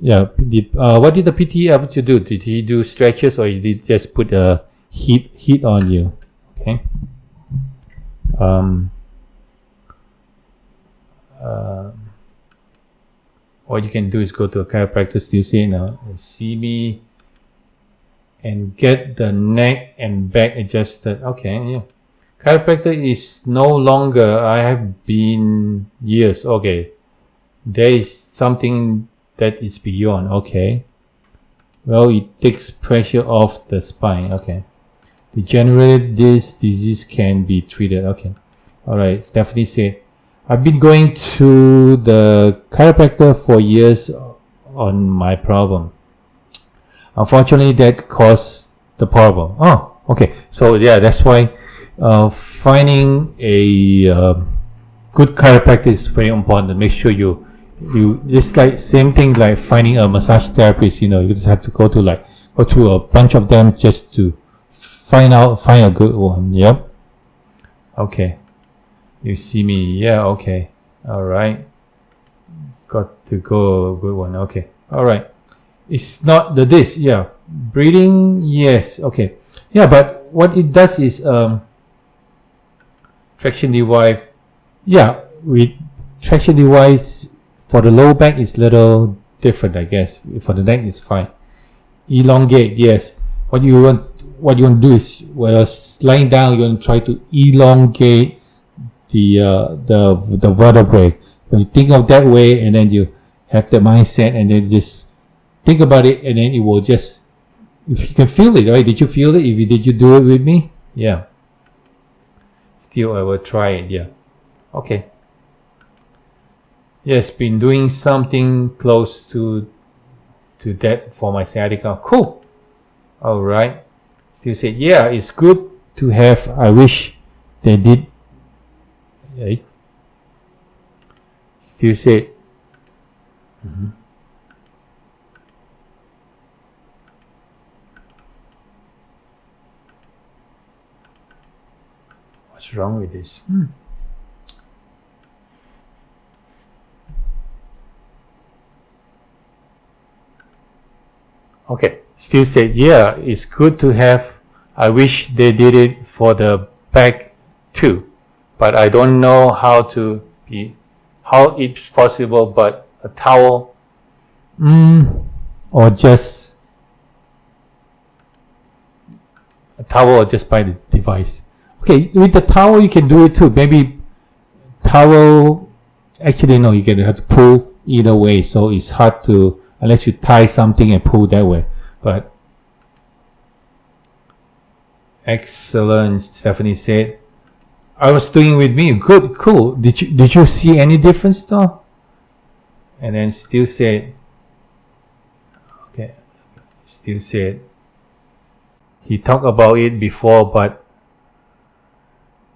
Speaker 1: Yeah. What did the PT help you do? Did he do stretches, or did he just put a heat on you? Okay. What you can do is go to a chiropractor. Still say now, see me, and get the neck and back adjusted. Okay. Yeah. Chiropractor is no longer, I have been years. Okay. There is something that is beyond. Okay. Well, it takes pressure off the spine. Okay. Degenerative disc disease can be treated. Okay. Alright. Stephanie said, I've been going to the chiropractor for years on my problem. Unfortunately, that caused the problem. Oh, okay. So yeah, that's why finding a good chiropractic is very important. Make sure you just like same thing like finding a massage therapist. You just have to go to a bunch of them just to find a good one. Yep. Okay. You see me? Yeah. Okay. All right. Got to go a good one. Okay. All right. It's not the this. Yeah. Breathing. Yes. Okay. Yeah. But what it does is traction device. Yeah. With traction device for the lower back is little different, I guess. For the neck it's fine. Elongate. Yes. What you want to do is when you're lying down, you want to try to elongate the vertebrae. When you think of that way, and then you have the mindset, and then just think about it, and then it will just, if you can feel it, right? Did you feel it? Did you do it with me? Yeah. Still, I will try it. Yeah. Okay. Yes, been doing something close to that for my sciatica. Cool. All right. Still said, yeah, it's good to have. I wish they did. Okay. Still said. What's wrong with this? Okay, still said, yeah, it's good to have. I wish they did it for the back too, but I don't know how it's possible, but a towel, or just by the device. Okay, with the towel you can do it too. Maybe towel, actually no, you can have to pull either way, so it's hard to, unless you tie something and pull that way. But excellent, Stephanie said. I was doing with me. Good, cool. Did you see any difference though? And then still said, okay, still said, he talked about it before, but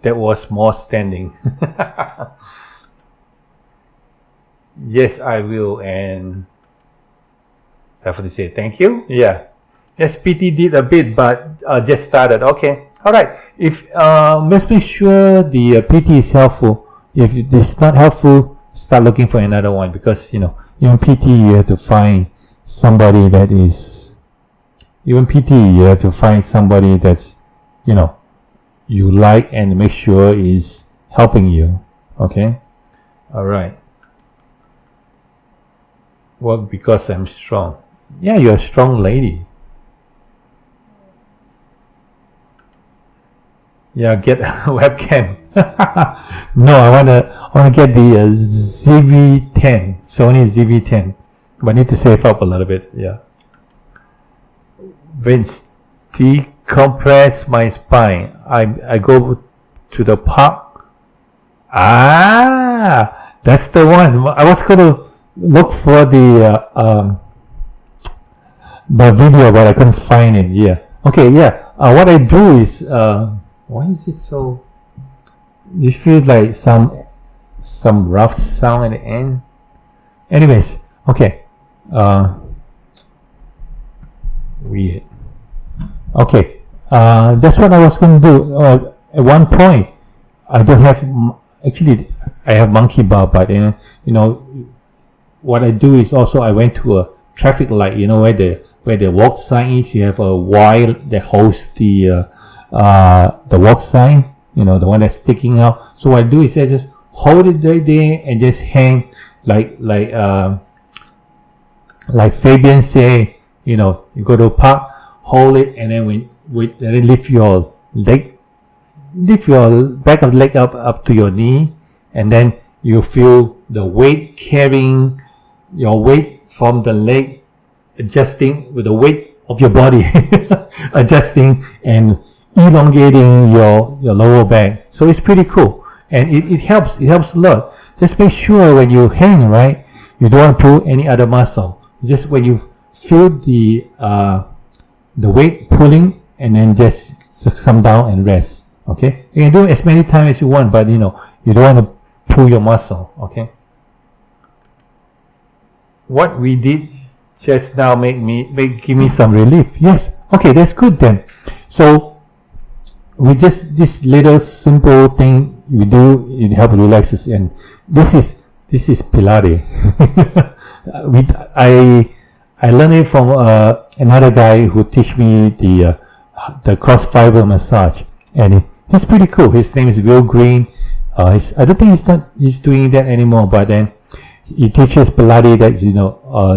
Speaker 1: that was more standing. Yes, I will. And Stephanie said, thank you. Yeah. Yes, PT did a bit, but just started. Okay. All right. If let's make sure the PT is helpful. If it's not helpful, start looking for another one, because even PT you have to find somebody that is. Even PT you have to find somebody that's you like and make sure is helping you. Okay. All right. Well, because I'm strong. Yeah, you're a strong lady. Yeah, get a webcam. No, I wanna get the ZV-10, Sony ZV-10, but I need to save up a little bit. Yeah. Vince, decompress my spine. I go to the park. Ah, that's the one. I was gonna look for the video, but I couldn't find it. Yeah. Okay. Yeah. What I do is why is it so? You feel like some rough sound at the end. Anyways, okay. Weird. Okay. That's what I was going to do. At one point, I don't have. Actually, I have monkey bar, but what I do is also I went to a traffic light. Where the walk sign is. You have a wire that holds the walk sign, the one that's sticking out. So what I do is I just hold it right there and just hang like Fabian say, you go to a park, hold it, and then then lift your back of the leg up to your knee, and then you feel the weight carrying your weight from the leg, adjusting with the weight of your body, adjusting and elongating your lower back. So it's pretty cool, and it helps a lot. Just make sure when you hang, right, you don't want to pull any other muscle. Just when you feel the weight pulling, and then just come down and rest. Okay, you can do it as many times as you want, but you don't want to pull your muscle. Okay. What we did just now give me some relief. Yes. Okay, that's good then. So with just this little simple thing we do, it helps relax us. And this is Pilate. I learned it from another guy who teach me the cross fiber massage, and he's pretty cool. His name is Will Green. I don't think he's doing that anymore, but then he teaches Pilate that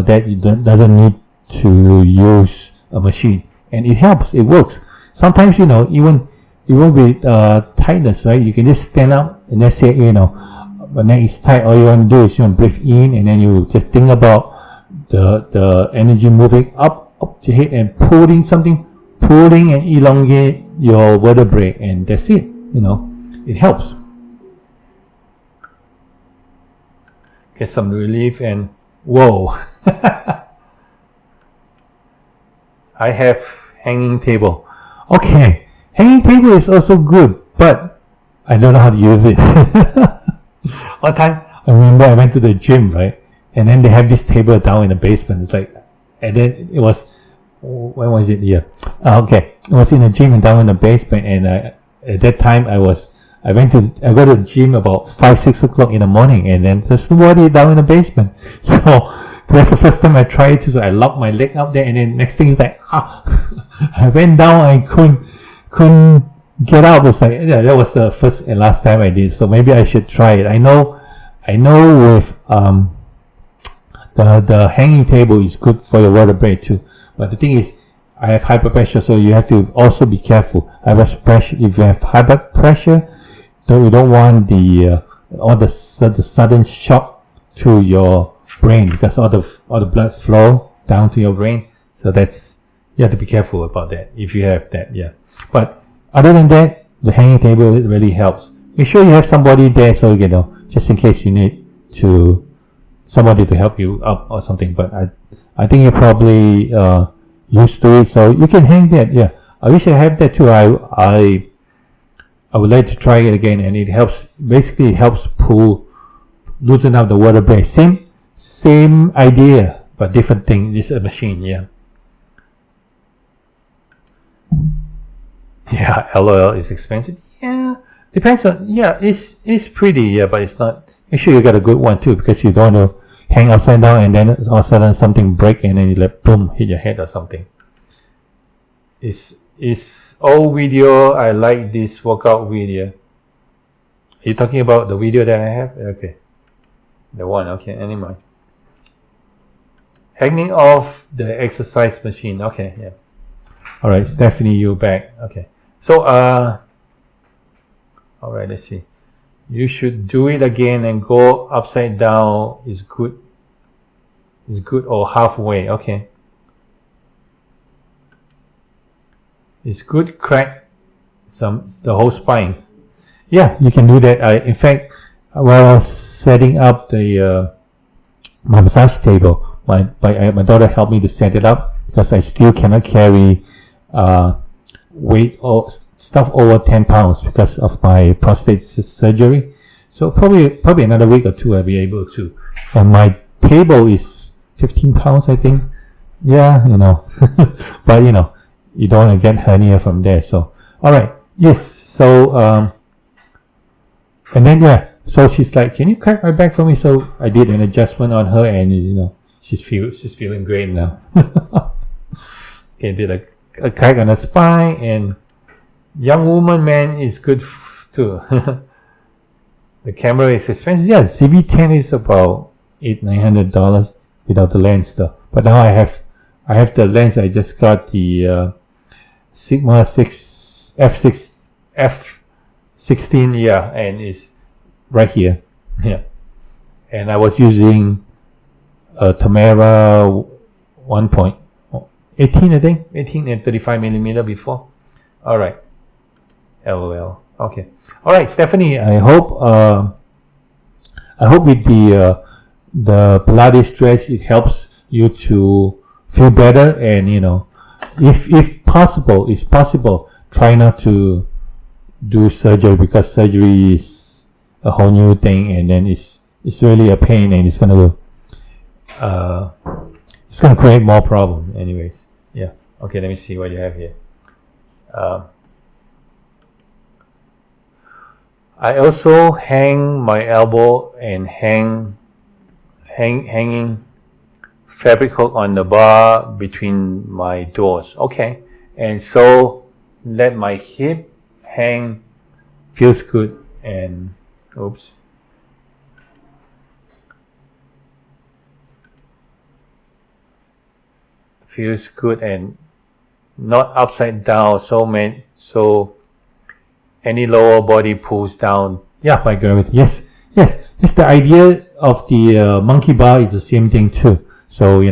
Speaker 1: that you doesn't need to use a machine, and it helps. It works. Sometimes even with tightness, right? You can just stand up and let's say when neck is tight, all you want to do is breathe in, and then you just think about the energy moving up your head and pulling and elongate your vertebrae, and that's it. It helps. Get some relief, and whoa. I have hanging table. Okay, hanging table is also good, but I don't know how to use it. One time, I remember I went to the gym, right? And then they have this table down in the basement. It's like, and then it was, when was it here? Okay, it was in the gym and down in the basement. And at that time, I go to the gym about 5-6 o'clock in the morning, and then there's nobody down in the basement. So that's the first time I tried to. So I locked my leg up there, and then next thing is like, I went down. I couldn't get out. It's like, yeah, that was the first and last time I did. So maybe I should try it. I know with the hanging table is good for your vertebrae too. But the thing is, I have high blood pressure, so you have to also be careful. High blood pressure. If you have high blood pressure, we don't want the sudden shock to your brain, because all the blood flow down to your brain. So you have to be careful about that if you have that. Yeah. But other than that, the hanging table, it really helps. Make sure you have somebody there, so just in case you need somebody to help you up or something. But I think you're probably used to it, so you can hang that. Yeah. I wish I had that too. I would like to try it again, and it helps. Basically, it helps loosen up the vertebrae. Same idea, but different thing. This is a machine, yeah. Yeah, LOL is expensive. Yeah, depends on. Yeah, it's pretty. Yeah, but it's not. Make sure you got a good one too, because you don't want to hang upside down and then all of a sudden something break and then you let boom hit your head or something. It's old video. I like this workout video. Are you talking about the video that I have? Okay, the one. Okay, anyway. Hanging off the exercise machine. Okay, yeah. All right, Stephanie, you back. Okay. So, all right, let's see. You should do it again and go upside down is good. Is good or halfway. Okay. It's good. Crack the whole spine. Yeah, you can do that. In fact, while I was setting up the my massage table, my daughter helped me to set it up, because I still cannot carry weight or stuff over 10 pounds because of my prostate surgery. So probably another week or two I'll be able to. And my table is 15 pounds, I think. Yeah, but you don't want to get hernia from there. So, all right. Yes. So, and then, yeah. So she's like, can you crack my back for me? So I did an adjustment on her, and, she's feeling great now. Okay, did a crack on the spine, and young woman, man, is good too. The camera is expensive. Yeah, ZV-10 is about $800-900 without the lens though. But now I have the lens. I just got the Sigma 6 F16, yeah, and it's right here. Yeah. And I was using a Tamara 1.18, I think, 18 and 35 millimeter before. All right. LOL. Okay. All right, Stephanie. I hope with the Pilates stretch it helps you to feel better, and if possible, try not to do surgery, because surgery is a whole new thing, and then it's really a pain, and it's gonna create more problem. Anyways, yeah. Okay, let me see what you have here. I also hang my elbow and hanging fabric hook on the bar between my doors. Okay, and so let my hip hang, feels good, and feels good and not upside down. So any lower body pulls down. Yeah, by gravity. Yes. It's the idea of the monkey bar is the same thing too. So we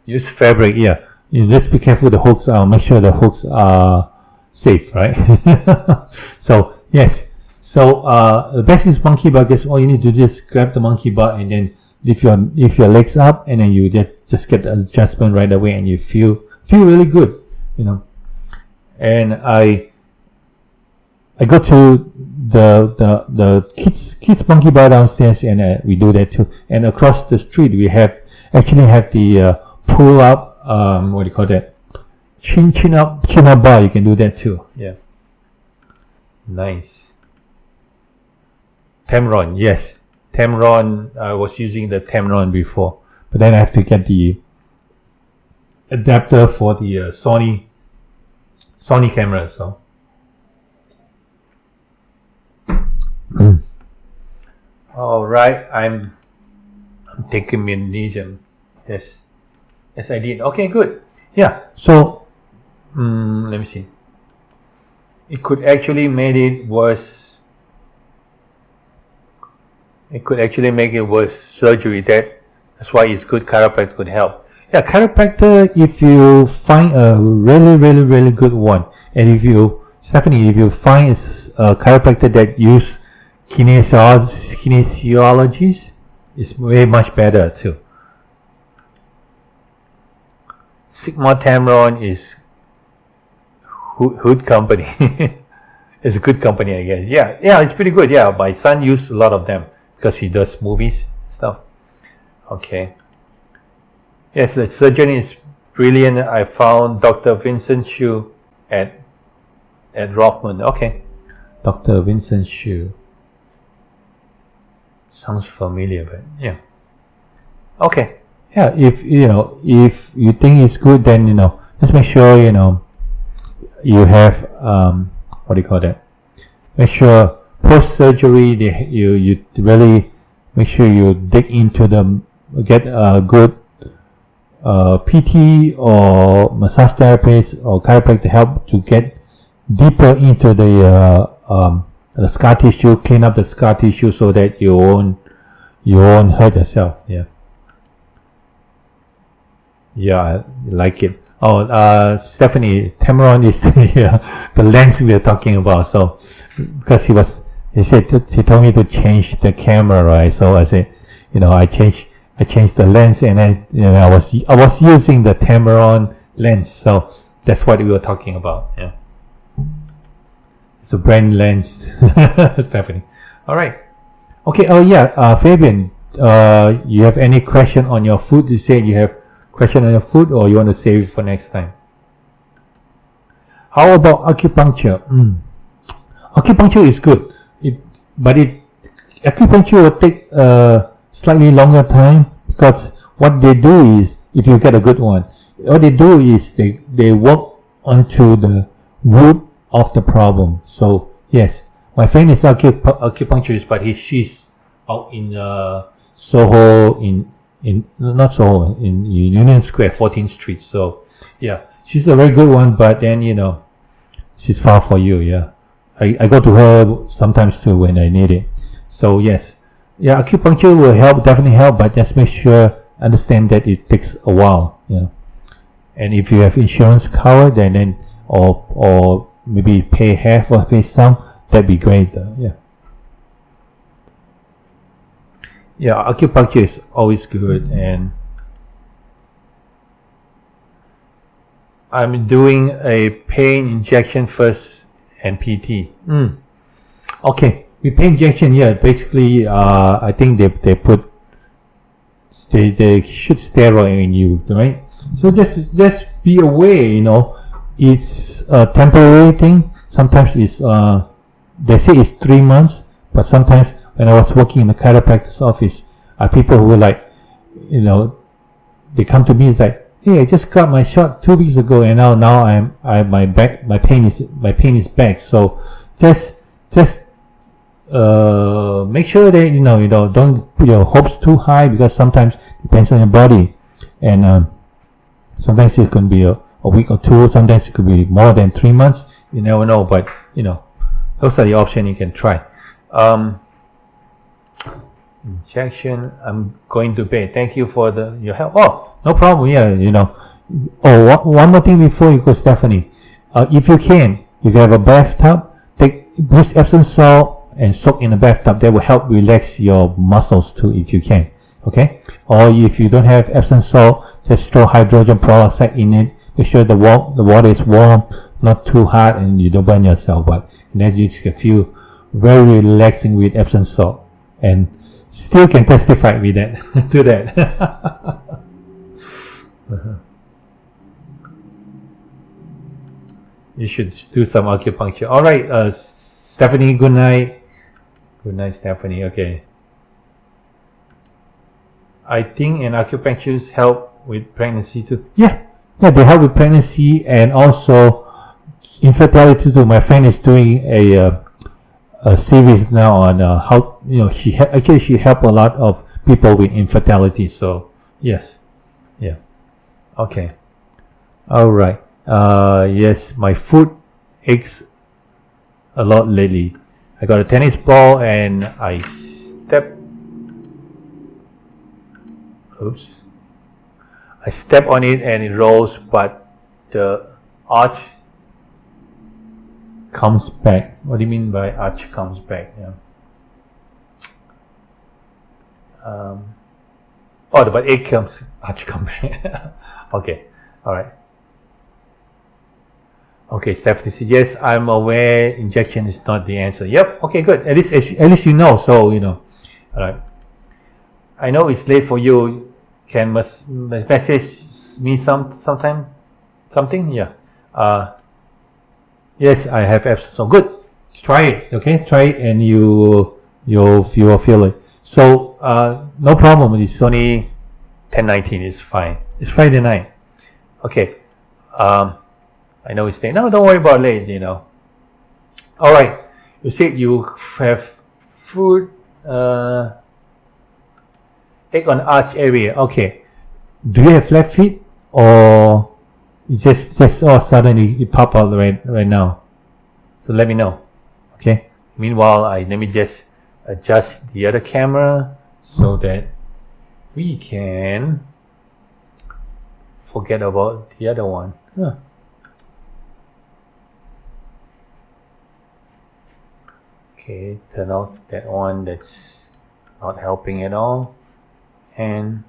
Speaker 1: use fabric. Yeah, let's be careful. The hooks make sure the hooks are safe, right? So yes. So the best is monkey bar. Guess all you need to do is grab the monkey bar and then lift your legs up, and then you just get the adjustment right away, and you feel really good, And I go to the kids monkey bar downstairs, and we do that too. And across the street we actually have the pull up, what do you call that? Chin up bar. You can do that too. Yeah. Nice. Tamron, yes. Tamron, I was using the Tamron before, but then I have to get the adapter for the Sony camera. So, all right, I'm taking magnesium. Yes, I did. Okay, good. Yeah. So, let me see. It could actually make it worse. It could actually make it worse. Surgery. That's why it's good. Chiropractor could help. Yeah, chiropractor. If you find a really good one, and if you find a chiropractor that use kinesiologies, it's way much better too. Sigma Tamron is Hood company. It's a good company, I guess. Yeah, it's pretty good. Yeah, my son used a lot of them because he does movies stuff. Okay. Yes, the surgeon is brilliant. I found Dr. Vincent Hsu at Rockman. Okay. Dr. Vincent Hsu. Sounds familiar, but yeah. Okay. Yeah, if you think it's good, then just make sure you have what do you call that? Make sure post surgery you really make sure you dig into get a good PT or massage therapist or chiropractor help to get deeper into the scar tissue, clean up the scar tissue so that you won't hurt yourself. Yeah, I like it. Oh, Stephanie, Tamron is the lens we are talking about. So, because he told me to change the camera, right? So I said, I changed the lens, and I was using the Tamron lens. So that's what we were talking about. Yeah, it's a brand lens, Stephanie. All right. Okay. Oh yeah, Fabian, you have any question on your food? You said you have question on your food, or you want to save it for next time? How about acupuncture? Acupuncture is good, but acupuncture will take slightly longer time, because what they do is, if you get a good one, what they do is they work onto the root of the problem. So yes, my friend is acupuncturist, but she's out in Soho, in Union Square, 14th Street. So yeah, she's a very good one, but then she's far for you. Yeah, I go to her sometimes too when I need it. So yes, yeah, acupuncture will definitely help, but just make sure, understand that it takes a while. And if you have insurance cover, then or maybe pay half or pay some, that'd be great. Yeah, acupuncture is always good. And I'm doing a pain injection first and PT. Okay, with pain injection here, basically, I think they put they shoot steroid in you, right? So just be aware, it's a temporary thing. Sometimes it's they say it's 3 months, but sometimes when I was working in the chiropractor's office, people who like, they come to me, it's like, hey, I just got my shot 2 weeks ago, and now my pain is back. So just make sure that you don't put your hopes too high, because sometimes it depends on your body, and sometimes it can be a week or two, sometimes it could be more than 3 months. You never know, but those are the options you can try. Injection. I'm going to bed. Thank you for your help. Oh, no problem. Yeah, one more thing before you go, Stephanie. If you have a bathtub, use Epsom salt and soak in the bathtub. That will help relax your muscles too, if you can. Okay. Or if you don't have Epsom salt, just throw hydrogen peroxide in it. Make sure the water is warm, not too hot, and you don't burn yourself. But then you can feel very relaxing with Epsom salt, and still can testify with that to that. You should do some acupuncture. All right, Stephanie. Good night. Good night, Stephanie. Okay. I think an acupuncture help with pregnancy too. Yeah, they help with pregnancy and also infertility too. My friend is doing a series now on how she helped a lot of people with infertility. So yes, yeah, okay, all right. Yes, my foot aches a lot lately. I got a tennis ball and I step on it and it rolls, but the arch comes back. What do you mean by arch comes back? Yeah. But arch come back. Okay, all right. Okay, Stephanie said, yes, I'm aware injection is not the answer. Yep. Okay, good. At least you know. So all right. I know it's late for you. Can message me something? Yeah. Yes, I have apps. So good. Try it. Okay, try it, and you will feel it. So no problem. It's only 10:19. It's fine. It's Friday night. Okay. I know it's late. No, don't worry about late. All right. You said you have food ache on arch area. Okay. Do you have flat feet, or it just all of a sudden it pop out right now? So let me know. Okay. Meanwhile, let me just adjust the other camera so that we can forget about the other one. Okay, turn off that one that's not helping at all, and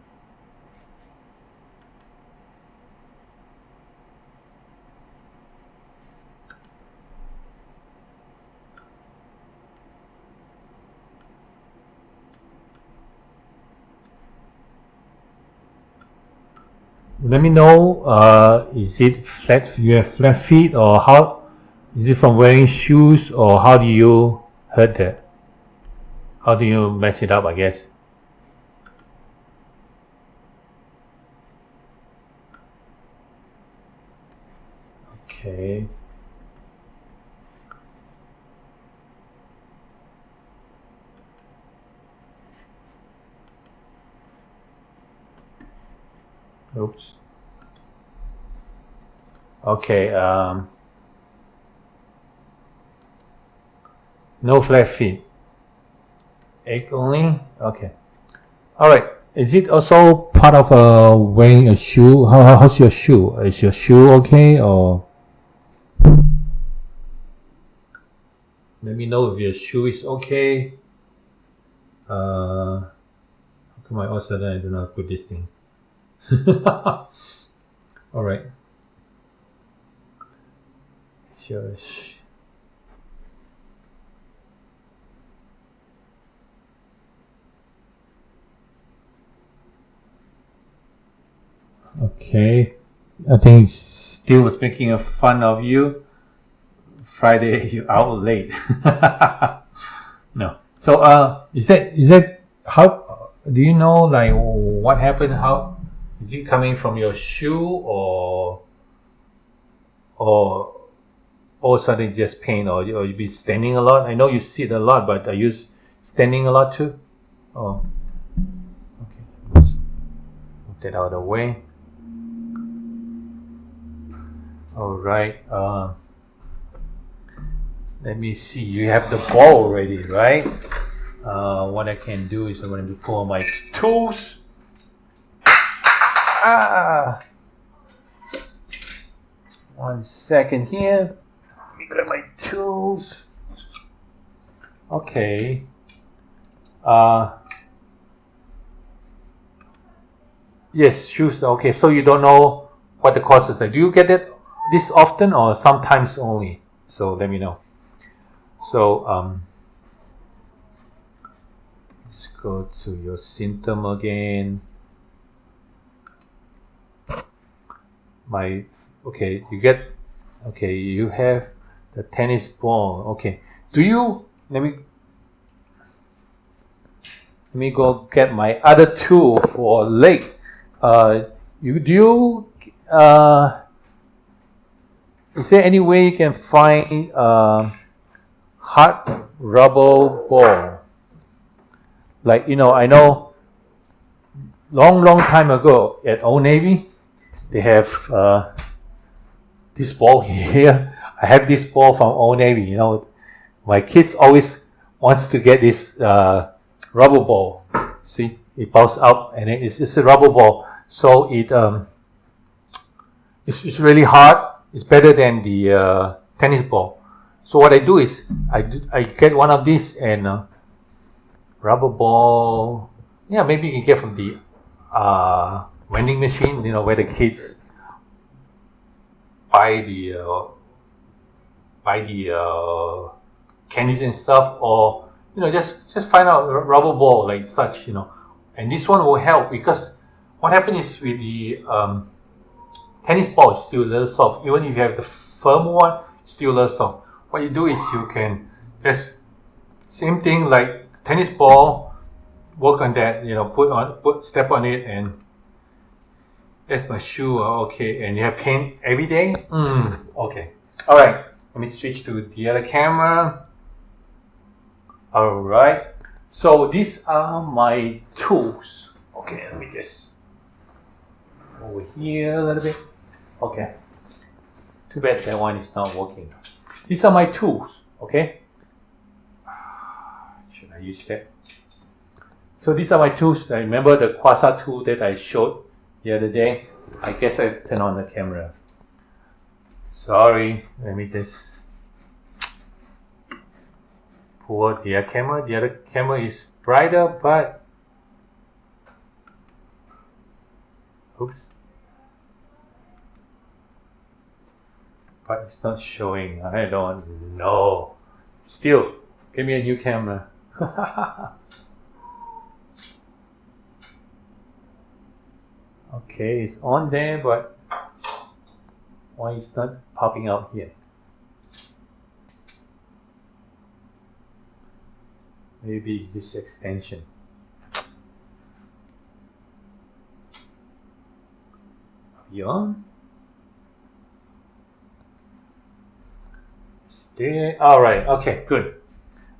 Speaker 1: let me know, is it flat? You have flat feet, or how? Is it from wearing shoes, or how do you hurt that? How do you mess it up, I guess? Okay. Oops. Okay, no flat feet. Ache only? Okay. Alright. Is it also part of wearing a shoe? How's your shoe? Is your shoe okay, or? Let me know if your shoe is okay. How come I all of a sudden I do not put this thing? Alright. Josh. Okay, I think still was making a fun of you. Friday you out late. No. So is that how do you know like what happened? How is it coming from your shoe or all of a sudden just pain or you been standing a lot? I know you sit a lot, but are you standing a lot too? Oh, okay. Move that out of the way. All right. Let me see. You have the ball already, right? What I can do is I'm going to pull my tools. One second here. Let me grab my tools. Okay. Yes, shoes. Okay, so you don't know what the cause is. Like, do you get it this often or sometimes only? So let me know. So just go to your symptom again. You have the tennis ball. Okay, let me go get my other tool for leg. Is there any way you can find hard rubber ball? Like, I know long time ago at Old Navy, they have this ball here. I have this ball from Old Navy. My kids always wants to get this rubber ball. See, it pops up and it's a rubber ball. So it's really hard. It's better than the tennis ball. So what I do is I get one of these and rubber ball. Yeah, maybe you can get from the vending machine. Where the kids buy the candies and stuff, or just find out a rubber ball like such. And this one will help because what happens is with the tennis ball is still a little soft. Even if you have the firm one, it's still a little soft. What you do is you can just same thing like tennis ball, work on that. Step on it, and that's my shoe. Okay, and you have pain every day. Okay, all right. Let me switch to the other camera. All right. So these are my tools. Okay, let me just over here a little bit. Okay. Too bad that one is not working. These are my tools. Okay. Should I use that? So these are my tools. I remember the Quasar tool that I showed the other day. I guess I turn on the camera. Sorry. Let me just pull out the other camera. The other camera is brighter, but oops. But it's not showing. I don't know. Still, give me a new camera. Okay, it's on there, but why it's not popping out here? Maybe it's this extension. Are you on? There. All right. Okay. Good.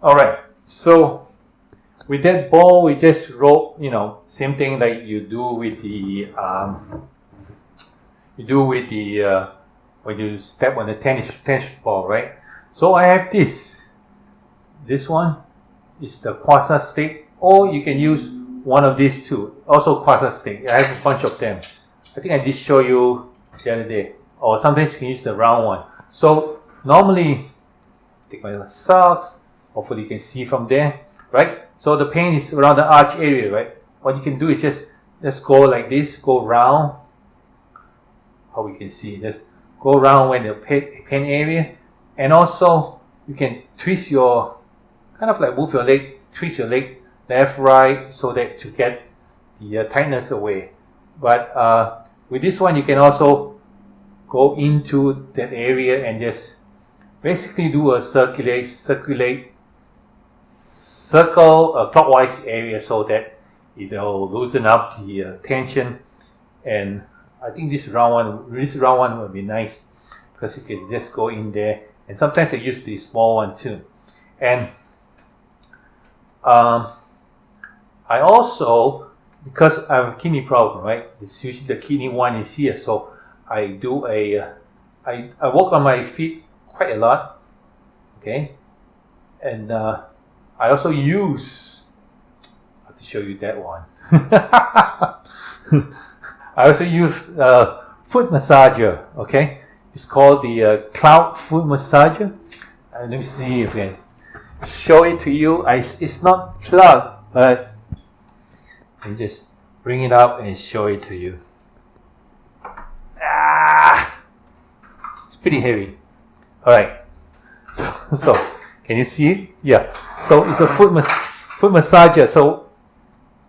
Speaker 1: All right. So with that ball, we just roll. Same thing like you do with the when you step on the tennis ball, right? So I have this. This one is the Quasar stick, or you can use one of these two. Also Quasar stick. I have a bunch of them. I think I did show you the other day. Or sometimes you can use the round one. So normally, take my socks. Hopefully you can see from there, right? So the pain is around the arch area, right? What you can do is just go like this, go round. How we can see, just go around when the pain area, And also you can twist your, kind of like move your leg, twist your leg left, right, so that to get the tightness away. But with this one, you can also go into that area and just basically do a circle clockwise area, so that it'll loosen up the tension. And I think this round one will be nice, because you can just go in there. And sometimes I use the small one too. And I also, because I have a kidney problem, right? It's usually the kidney one is here, so I do I work on my feet quite a lot, okay? And I also use, I have to show you that one. I also use foot massager, okay? It's called the Cloud Foot Massager. Let me see if I can show it to you. It's not plugged, but I just bring it up and show it to you. It's pretty heavy. Alright, so can you see it? Yeah. So it's a foot massager. So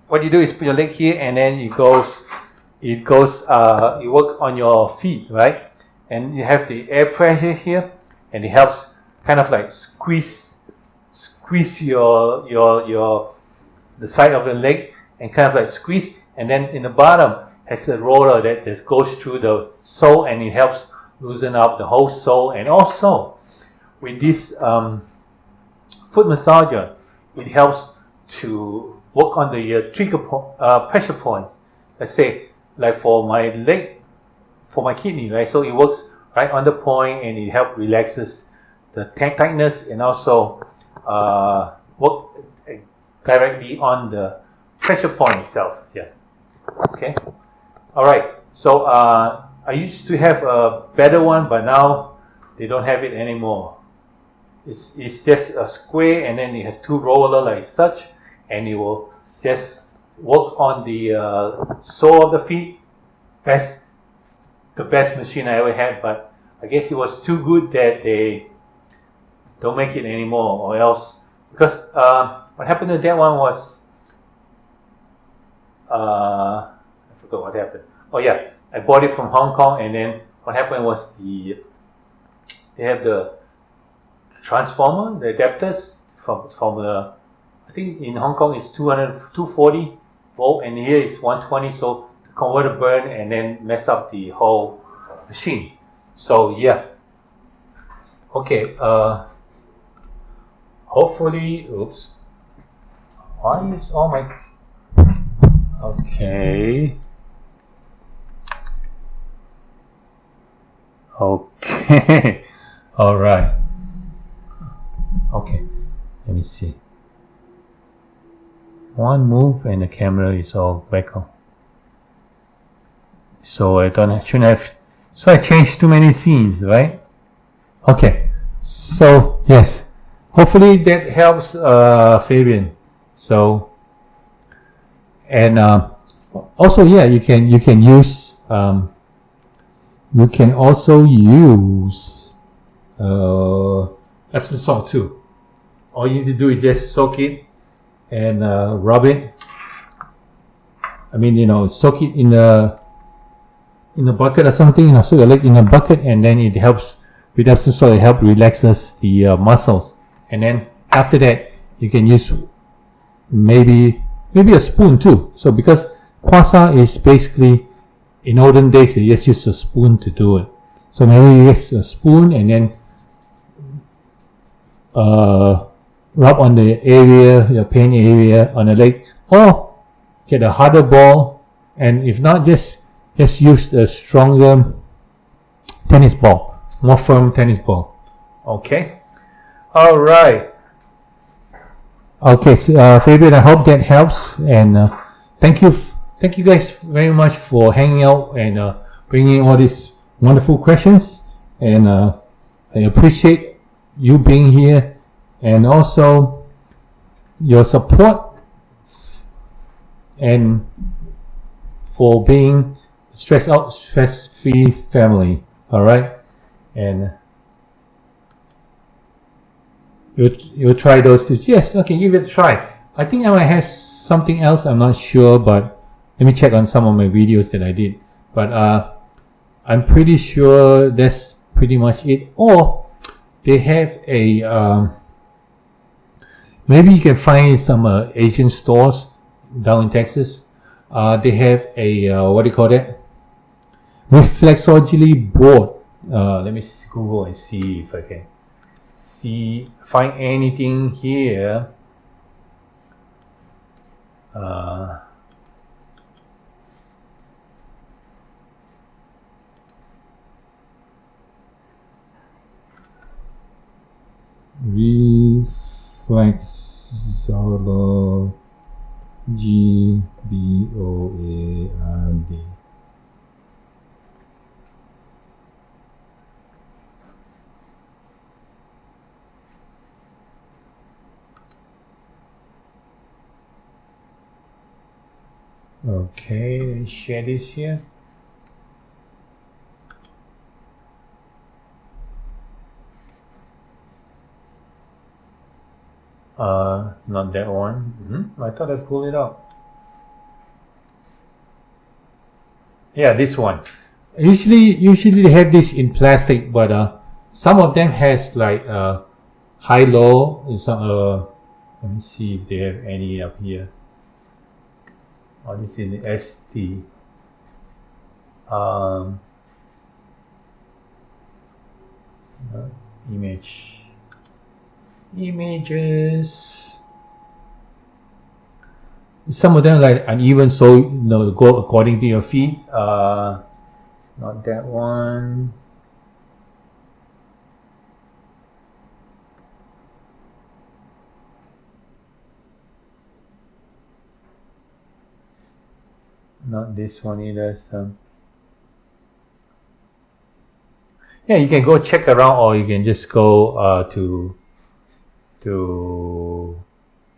Speaker 1: what you do is put your leg here, and then you work on your feet, right? And you have the air pressure here, and it helps kind of like squeeze the side of the leg, and kind of like squeeze. And then in the bottom has a roller that goes through the sole, and it helps loosen up the whole sole. And also with this foot massager, it helps to work on the trigger pressure points. Let's say, like for my leg, for my kidney, right? So it works right on the point, and it helps relaxes the tightness, and also work directly on the pressure point itself. Yeah. Okay. All right. So I used to have a better one, but now they don't have it anymore. It's just a square, and then you have two rollers like such, and it will just work on the sole of the feet. The best machine I ever had, but I guess it was too good that they don't make it anymore, or else, because what happened to that one was I forgot what happened. Oh yeah, I bought it from Hong Kong, and then what happened was they have the transformer, the adapters from the, I think in Hong Kong it's 240 volt, and here it's 120, so the converter burn and then mess up the whole machine. So yeah. Okay, hopefully, oops. Why is all my, okay. Okay. All right. Okay. Let me see. One move and the camera is all back on. So I shouldn't have. So I changed too many scenes, right? Okay. So yes. Hopefully that helps, Fabian. So, and also, yeah, you can use you can also use Epsom salt too. All you need to do is just soak it and rub it. I mean, soak it in a bucket or something. So you like in a bucket, and then it helps with Epsom salt. It helps relaxes the muscles, and then after that you can use maybe a spoon too. So because kwasa is basically, in olden days they just used a spoon to do it. So maybe you use a spoon and then rub on the area, your pain area on the leg, or get a harder ball, and if not, just use a stronger tennis ball, more firm tennis ball. Okay. All right. Okay, so, Fabian, I hope that helps, and thank you guys very much for hanging out and bringing all these wonderful questions, and I appreciate you being here, and also your support, and for being stress-free family. All right, and you try those two. Yes, okay, give it a try. I think I might have something else, I'm not sure, but let me check on some of my videos that I did. But I'm pretty sure that's pretty much it. Or they have a maybe you can find some Asian stores down in Texas. They have a what do you call that? Reflexology board. Let me Google and see if I can find anything here. Reflexology BOARD. Okay, let me share this here. Not that one. I thought I pulled it out. Yeah, this one. Usually they have this in plastic, but some of them has like high-low. Let me see if they have any up here. Oh, this is the ST. Images. Some of them like uneven, so go according to your feet. Not that one. Not this one either. Yeah, you can go check around, or you can just go to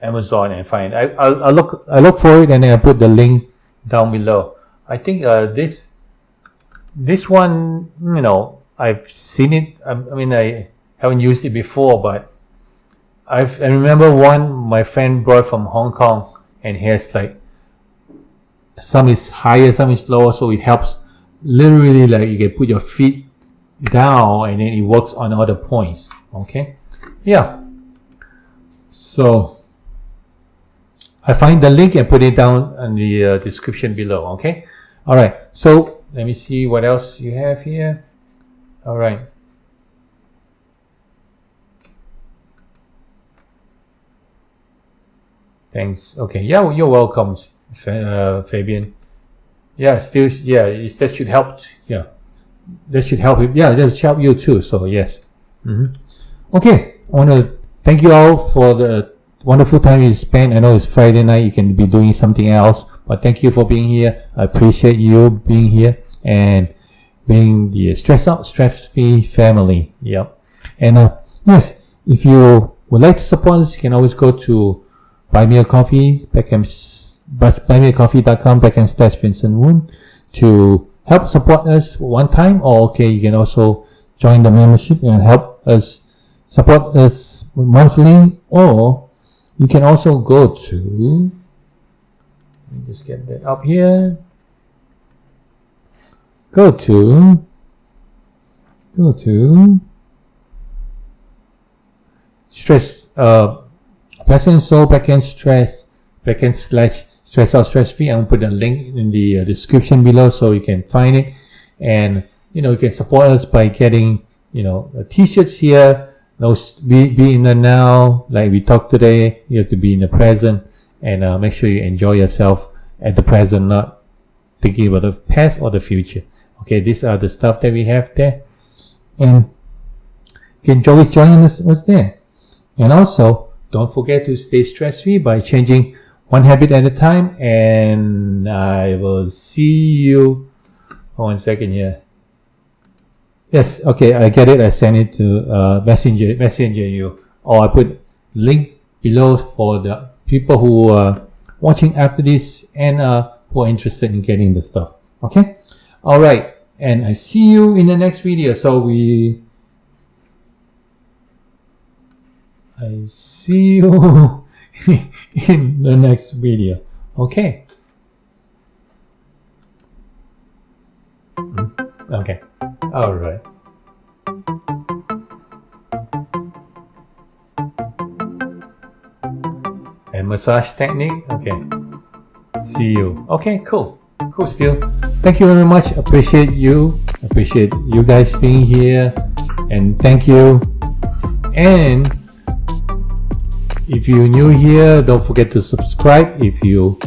Speaker 1: Amazon and find. I look for it, and then I put the link down below. I think this one, I've seen it. I mean, I haven't used it before, but I remember one my friend brought from Hong Kong, and he has like some is higher, some is lower, so it helps. Literally, like you can put your feet down, and then it works on all the points. Okay, yeah. So I find the link and put it down in the description below. Okay, all right. So let me see what else you have here. All right. Thanks. Okay. Yeah, you're welcome, Fabian. Yeah, still, yeah, that should help. Yeah, that should help him. Yeah, that should help you too. So yes. Okay. I want to thank you all for the wonderful time you spent. I know it's Friday night. You can be doing something else, but thank you for being here. I appreciate you being here and being the stress-free family. Yep. And yes, if you would like to support us, you can always go to Buy Me a Coffee, buymeacoffee.com/Vincent Woon to help support us one time, or okay, you can also join the membership and help us support us monthly, or you can also go to, let me just get that up here, go to stress, Present Soul backend stress backend / stress out stress free. I'm gonna put a link in the description below so you can find it, and you can support us by getting the t-shirts here. Those be in the now, like we talked today. You have to be in the present, and make sure you enjoy yourself at the present, not thinking about the past or the future. Okay, these are the stuff that we have there, and you can always join us what's there. And also, don't forget to stay stress-free by changing one habit at a time. And I will see you. One second here. Yes, okay, I get it. I send it to messenger you, or I put link below for the people who are watching after this and who are interested in getting the stuff. Okay, all right, and I see you in the next video. So I see you in the next video. Okay. Okay. All right. And massage technique. Okay. See you. Okay, cool. Cool, still. Thank you very much. Appreciate you. Appreciate you guys being here. And thank you. And if you're new here, don't forget to subscribe. If you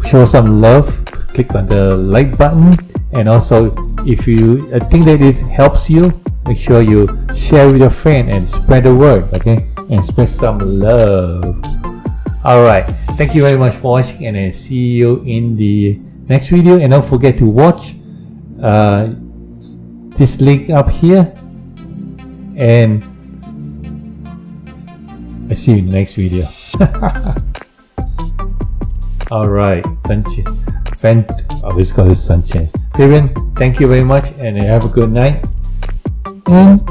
Speaker 1: show some love, click on the like button. And also, if you think that it helps you, make sure you share with your friend and spread the word, okay? And spread some love. Alright, thank you very much for watching, and I'll see you in the next video. And don't forget to watch this link up here. And I'll see you in the next video. Alright, sunshine. Friend, I always call it sunshine. Fabian, thank you very much, and have a good night. And